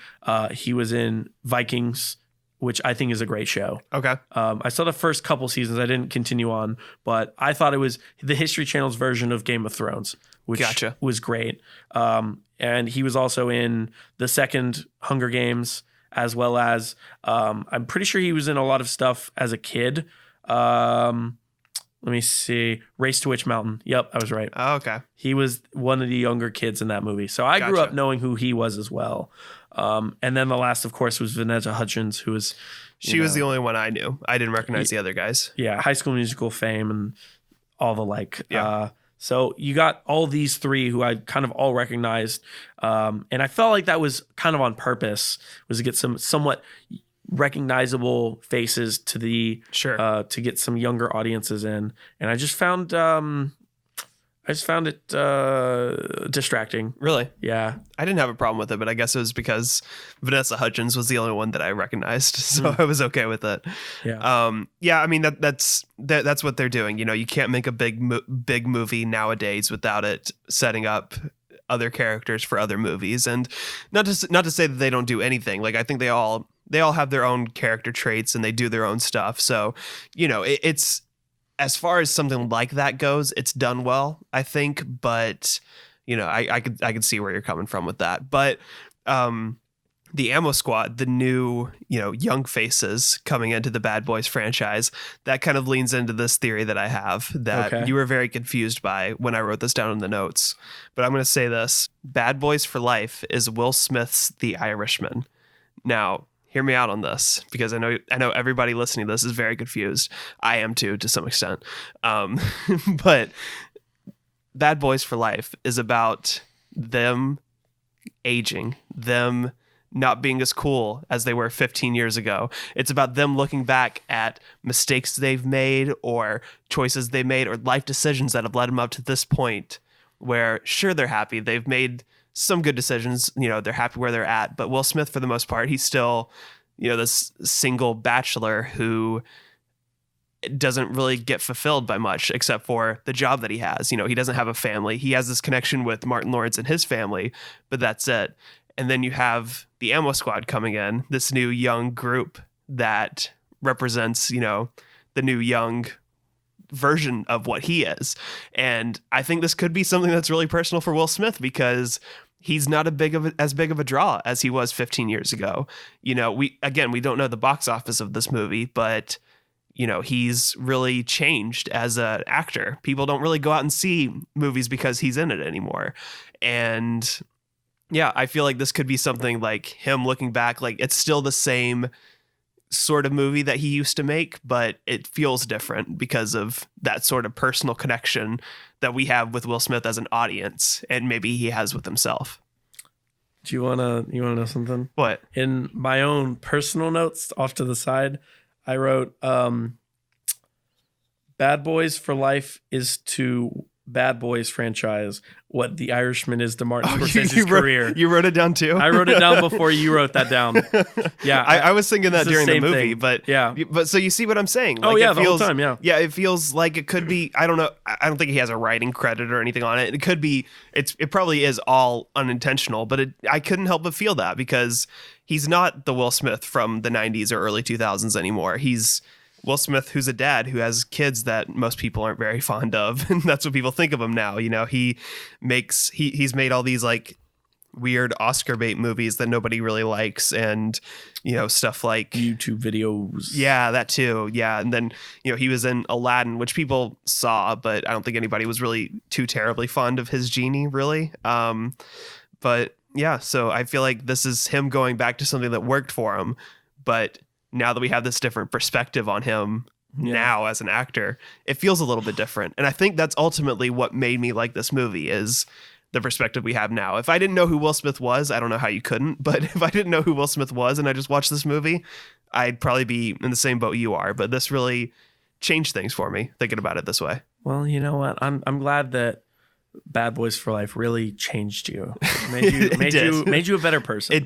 He was in Vikings, which I think is a great show. Okay. I saw the first couple seasons. I didn't continue on, but I thought it was the History Channel's version of Game of Thrones, which was great. And he was also in the second Hunger Games, as well as I'm pretty sure he was in a lot of stuff as a kid. Let me see. Race to Witch Mountain. Yep, I was right. Oh, okay. He was one of the younger kids in that movie. So I grew up knowing who he was as well. And then the last, of course, was Vanessa Hudgens, who was... She was the only one I knew. I didn't recognize the other guys. Yeah, High School Musical fame and all the like. Yeah. So you got all these three who I kind of all recognized. And I felt like that was kind of on purpose, was to get some somewhat recognizable faces to the to get some younger audiences in. And I just found it distracting. Really? Yeah. I didn't have a problem with it, but I guess it was because Vanessa Hudgens was the only one that I recognized, so I was okay with it. Yeah. I mean that's what they're doing. You know, you can't make a big movie nowadays without it setting up other characters for other movies, and not to say that they don't do anything. Like I think they all have their own character traits and they do their own stuff. So, you know, it's as far as something like that goes, it's done well, I think. But, you know, I could see where you're coming from with that. But the Ammo Squad, the new, you know, young faces coming into the Bad Boys franchise, that kind of leans into this theory that I have that you were very confused by when I wrote this down in the notes. But I'm going to say this. Bad Boys for Life is Will Smith's The Irishman. Now, hear me out on this, because I know everybody listening to this is very confused. I am too, to some extent. But Bad Boys for Life is about them aging, them not being as cool as they were 15 years ago. It's about them looking back at mistakes they've made or choices they made or life decisions that have led them up to this point where, sure, they're happy. They've made some good decisions. You know, they're happy where they're at. But Will Smith, for the most part, he's still, you know, this single bachelor who doesn't really get fulfilled by much except for the job that he has. You know, he doesn't have a family. He has this connection with Martin Lawrence and his family, but that's it. And then you have the Ammo Squad coming in, this new young group that represents, you know, the new young version of what he is. And I think this could be something that's really personal for Will Smith, because he's not as big of a draw as he was 15 years ago. You know, we don't know the box office of this movie, but you know, he's really changed as an actor. People don't really go out and see movies because he's in it anymore. And yeah, I feel like this could be something like him looking back, like it's still the same sort of movie that he used to make, but it feels different because of that sort of personal connection that we have with Will Smith as an audience, and maybe he has with himself. Do you wanna know something? What? In my own personal notes off to the side, I wrote Bad Boys for Life is to Bad Boys franchise what The Irishman is to Martin Scorsese's career. You wrote it down too? I wrote it down before you wrote that down. Yeah, I was thinking that during the movie, thing. but yeah. But so you see what I'm saying? Like, the whole time, yeah. Yeah, it feels like it could be. I don't know. I don't think he has a writing credit or anything on it. It could be. It probably is all unintentional, but I couldn't help but feel that, because he's not the Will Smith from the 90s or early 2000s anymore. He's Will Smith, who's a dad who has kids that most people aren't very fond of, and that's what people think of him now. You know, he's made all these like weird Oscar bait movies that nobody really likes, and you know, stuff like YouTube videos. Yeah, that too. Yeah, and then you know, he was in Aladdin, which people saw, but I don't think anybody was really too terribly fond of his genie, really. But yeah, so I feel like this is him going back to something that worked for him, but now that we have this different perspective on him now as an actor, it feels a little bit different. And I think that's ultimately what made me like this movie, is the perspective we have now. If I didn't know who Will Smith was, I don't know how you couldn't, but if I didn't know who Will Smith was and I just watched this movie, I'd probably be in the same boat you are, but this really changed things for me thinking about it this way. Well, you know what? I'm glad that Bad Boys for Life really changed you. Made you a better person. It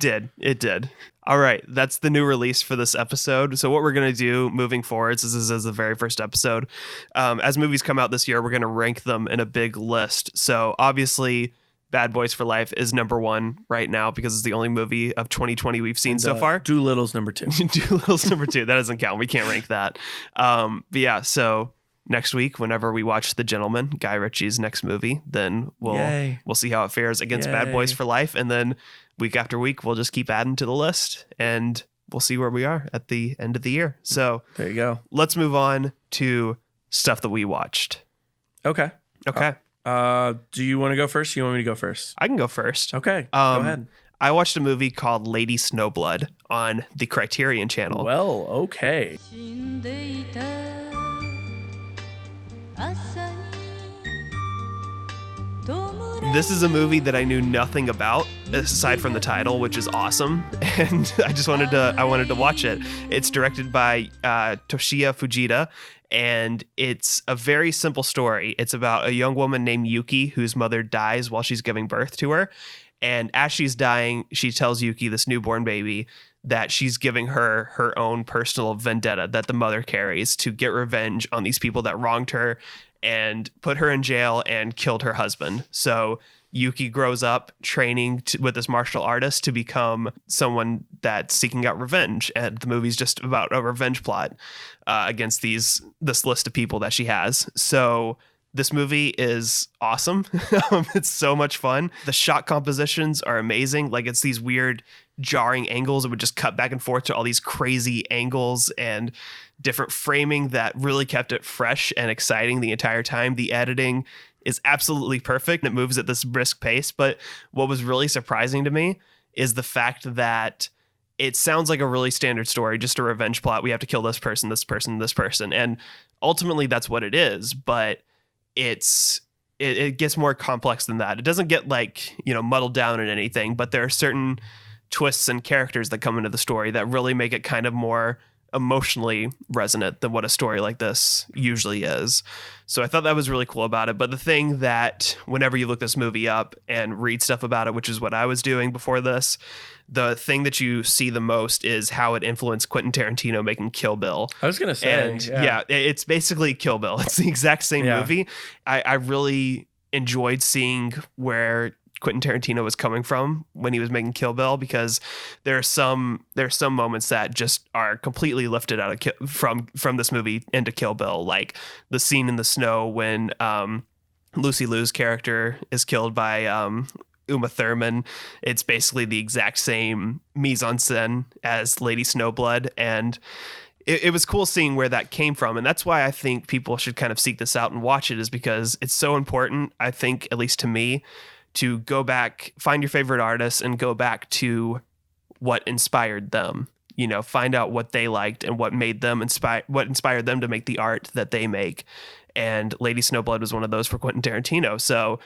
did. All right, that's the new release for this episode. So what we're going to do moving forward, this is the very first episode, as movies come out this year, we're going to rank them in a big list. So obviously Bad Boys for Life is number 1 right now because it's the only movie of 2020 we've seen so far. Doolittle's number 2. Doolittle's number 2. That doesn't count. We can't rank that. But yeah, so next week, whenever we watch The Gentleman, Guy Ritchie's next movie, then we'll see how it fares against Bad Boys for Life. And then week after week, we'll just keep adding to the list and we'll see where we are at the end of the year. So there you go. Let's move on to stuff that we watched. Okay. Do you want to go first? Or you want me to go first? I can go first. Okay. Go ahead. I watched a movie called Lady Snowblood on the Criterion Channel. Well, okay. This is a movie that I knew nothing about aside from the title, which is awesome, and I wanted to watch it. It's directed by Toshiya Fujita, and it's a very simple story. It's about a young woman named Yuki whose mother dies while she's giving birth to her, and as she's dying, she tells Yuki, this newborn baby, that she's giving her own personal vendetta that the mother carries to get revenge on these people that wronged her and put her in jail and killed her husband. So Yuki grows up training with this martial artist to become someone that's seeking out revenge. And the movie's just about a revenge plot against this list of people that she has. So this movie is awesome. It's so much fun. The shot compositions are amazing. Like, it's these weird jarring angles. It would just cut back and forth to all these crazy angles and different framing that really kept it fresh and exciting the entire time. The editing is absolutely perfect. It moves at this brisk pace. But what was really surprising to me is the fact that it sounds like a really standard story, just a revenge plot. We have to kill this person, this person, this person. And ultimately that's what it is. But it gets more complex than that. It doesn't get muddled down in anything, but there are certain twists and characters that come into the story that really make it kind of more emotionally resonant than what a story like this usually is. So I thought that was really cool about it. But the thing that whenever you look this movie up and read stuff about it, which is what I was doing before this, the thing that you see the most is how it influenced Quentin Tarantino making Kill Bill. I was going to say, and it's basically Kill Bill. It's the exact same movie. I really enjoyed seeing where Quentin Tarantino was coming from when he was making Kill Bill, because there are some moments that just are completely lifted out of from this movie into Kill Bill, like the scene in the snow when Lucy Liu's character is killed by Uma Thurman. It's basically the exact same mise en scène as Lady Snowblood, and it was cool seeing where that came from. And that's why I think people should kind of seek this out and watch it, is because it's so important, I think, at least to me, to go back, find your favorite artists and go back to what inspired them, find out what they liked and what made them what inspired them to make the art that they make. And Lady Snowblood was one of those for Quentin Tarantino. So,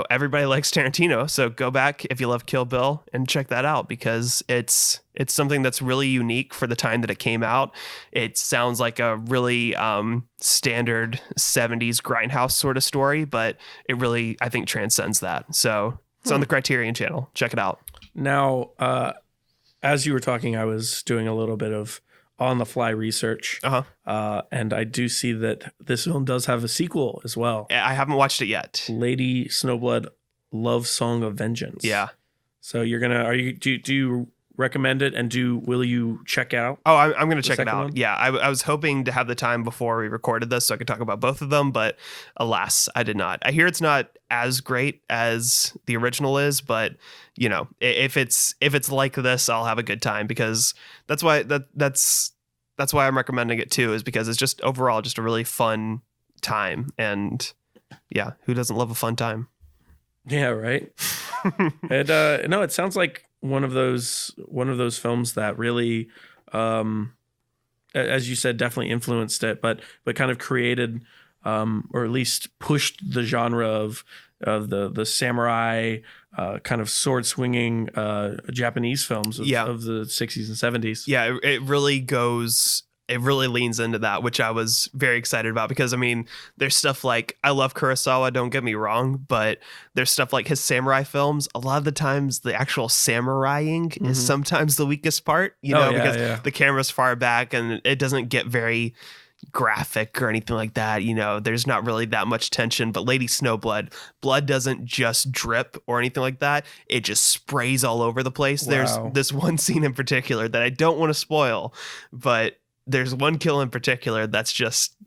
everybody likes Tarantino. So go back if you love Kill Bill and check that out, because it's something that's really unique for the time that it came out. It sounds like a really standard 70s grindhouse sort of story, but it really, I think, transcends that. So it's on the Criterion Channel. Check it out. Now, as you were talking, I was doing a little bit of on-the-fly research, and I do see that this film does have a sequel as well. I haven't watched it yet. Lady Snowblood, Love Song of Vengeance. Yeah. So do you recommend it, and will you check out? Oh, I'm going to check it out. One? Yeah, I was hoping to have the time before we recorded this so I could talk about both of them, but alas, I did not. I hear it's not as great as the original is, but if it's like this, I'll have a good time, because that's why I'm recommending it too, is because it's just overall just a really fun time. And yeah, who doesn't love a fun time? Yeah, right. And it sounds like one of those films that really, as you said, definitely influenced it, but kind of created or at least pushed the genre of the samurai kind of sword swinging Japanese films of the 60s and 70s. Yeah, it really leans into that, which I was very excited about, because I mean, there's stuff like, I love Kurosawa, don't get me wrong, but there's stuff like his samurai films. A lot of the times the actual samuraiing is sometimes the weakest part, because the camera's far back and it doesn't get very graphic or anything like that. There's not really that much tension. But Lady Snowblood, blood doesn't just drip or anything like that. It just sprays all over the place. Wow. There's this one scene in particular that I don't want to spoil, but there's one kill in particular that's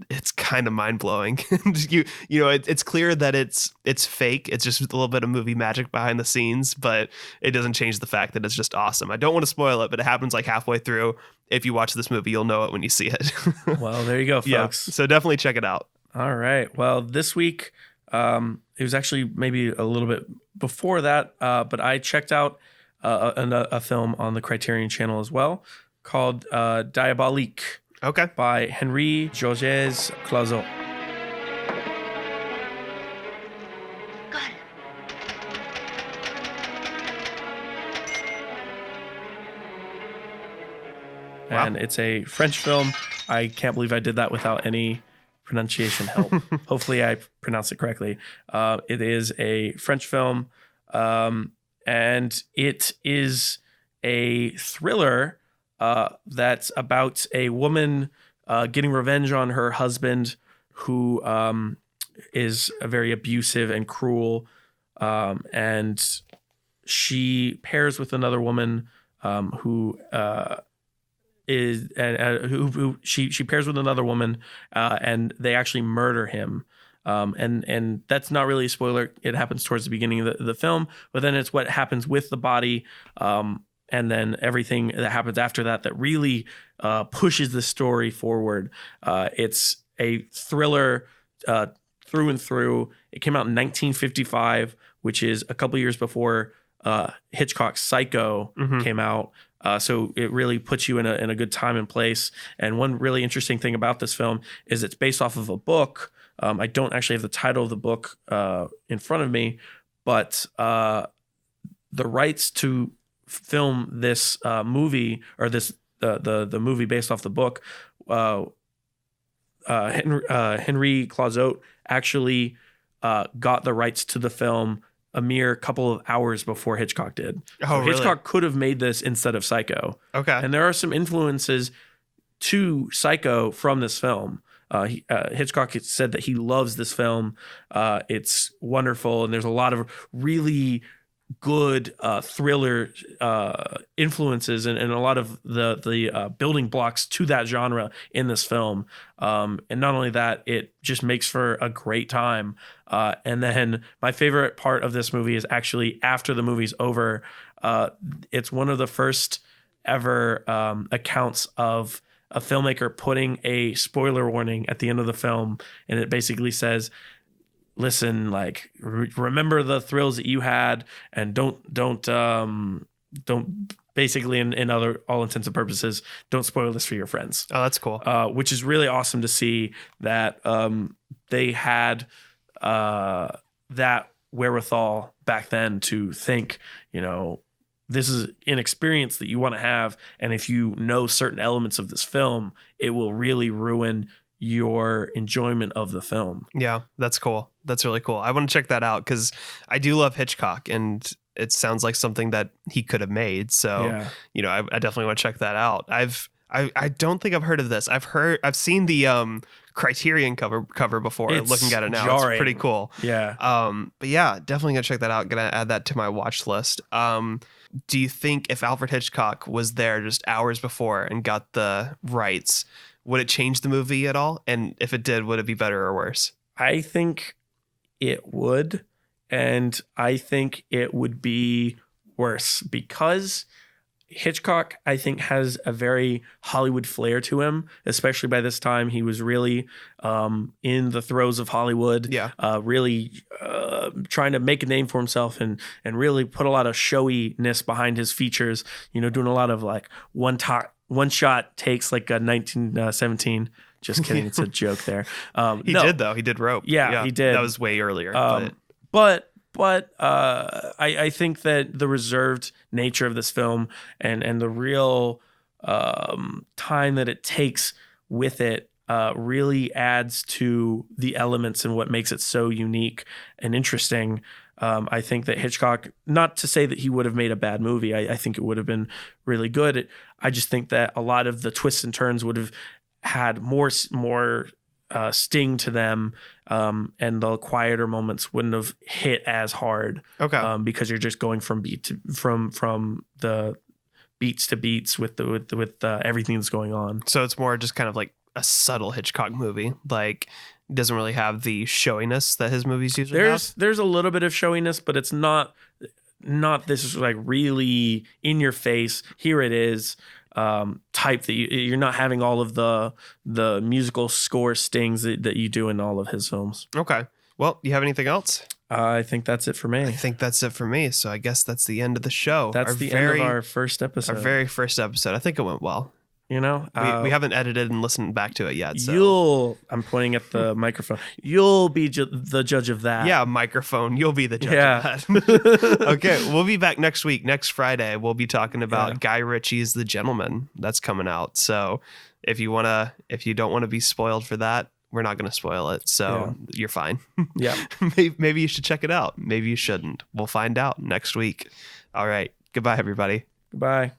it's kind of mind blowing. It's clear that it's fake. It's just a little bit of movie magic behind the scenes, but it doesn't change the fact that it's just awesome. I don't want to spoil it, but it happens like halfway through. If you watch this movie, you'll know it when you see it. Well, there you go, folks. Yeah, so definitely check it out. All right. Well, this week, it was actually maybe a little bit before that, but I checked out a film on the Criterion Channel as well, called Diabolique. Okay. By Henry Georges Clouzot. Got it. And it's a French film. I can't believe I did that without any pronunciation help. Hopefully I pronounced it correctly. It is a French film, and it is a thriller that's about a woman getting revenge on her husband, who is very abusive and cruel, and she pairs with another woman who she pairs with another woman, and they actually murder him. And that's not really a spoiler. It happens towards the beginning of the film, but then it's what happens with the body. And then everything that happens after that really pushes the story forward. It's a thriller through and through. It came out in 1955, which is a couple years before Hitchcock's Psycho came out. So it really puts you in a good time and place. And one really interesting thing about this film is it's based off of a book. I don't actually have the title of the book in front of me, but the rights to film this movie, or the movie based off the book, Henry Clouzot actually got the rights to the film a mere couple of hours before Hitchcock did. So really? Hitchcock could have made this instead of Psycho. Okay. And there are some influences to Psycho from this film. Hitchcock said that he loves this film. It's wonderful, and there's a lot of really good thriller influences and a lot of the building blocks to that genre in this film. And not only that, it just makes for a great time. And then my favorite part of this movie is actually after the movie's over. It's one of the first ever accounts of a filmmaker putting a spoiler warning at the end of the film, and it basically says, listen, like, remember the thrills that you had, and don't basically, in other all intents and purposes, don't spoil this for your friends. Oh, that's cool. Which is really awesome to see that they had that wherewithal back then to think, this is an experience that you want to have, and if you know certain elements of this film, it will really ruin your enjoyment of the film. Yeah, that's cool. That's really cool. I want to check that out because I do love Hitchcock, and it sounds like something that he could have made. So, I definitely want to check that out. I don't think I've heard of this. I've seen the Criterion cover before. It's looking at it now, jarring. It's pretty cool. Yeah. But yeah, definitely gonna check that out. Gonna add that to my watch list. Do you think if Alfred Hitchcock was there just hours before and got the rights, would it change the movie at all? And if it did, would it be better or worse? I think it would. And I think it would be worse because Hitchcock, I think, has a very Hollywood flair to him, especially by this time. He was really in the throes of Hollywood, really trying to make a name for himself and really put a lot of showiness behind his features, doing a lot of like one shot takes, like 1917 Just kidding. It's a joke there. He did though. He did Rope. Yeah, he did. That was way earlier. But I think that the reserved nature of this film and the real time that it takes with it really adds to the elements and what makes it so unique and interesting. I think that Hitchcock, not to say that he would have made a bad movie, I think it would have been really good. I just think that a lot of the twists and turns would have had more sting to them, and the quieter moments wouldn't have hit as hard. Okay. Because you're just going from from the beats to beats with everything that's going on. So it's more just kind of like a subtle Hitchcock movie. Like, doesn't really have the showiness that his movies usually have. There's a little bit of showiness, but it's not this like really in your face. Here it is. Type that you're not having all of the musical score stings that you do in all of his films. Okay. Well, you have anything else? I think that's it for me. I think that's it for me. So I guess that's the end of the show. That's the end of our first episode. Our very first episode. I think it went well. You know, We haven't edited and listened back to it yet. So. I'm pointing at the microphone. You'll be the judge of that. Yeah, microphone. You'll be the judge of that. Okay, we'll be back next week. Next Friday, we'll be talking about Guy Ritchie's The Gentleman. That's coming out. So if you don't want to be spoiled for that, we're not going to spoil it. So you're fine. Yeah. Maybe you should check it out. Maybe you shouldn't. We'll find out next week. All right. Goodbye, everybody. Goodbye.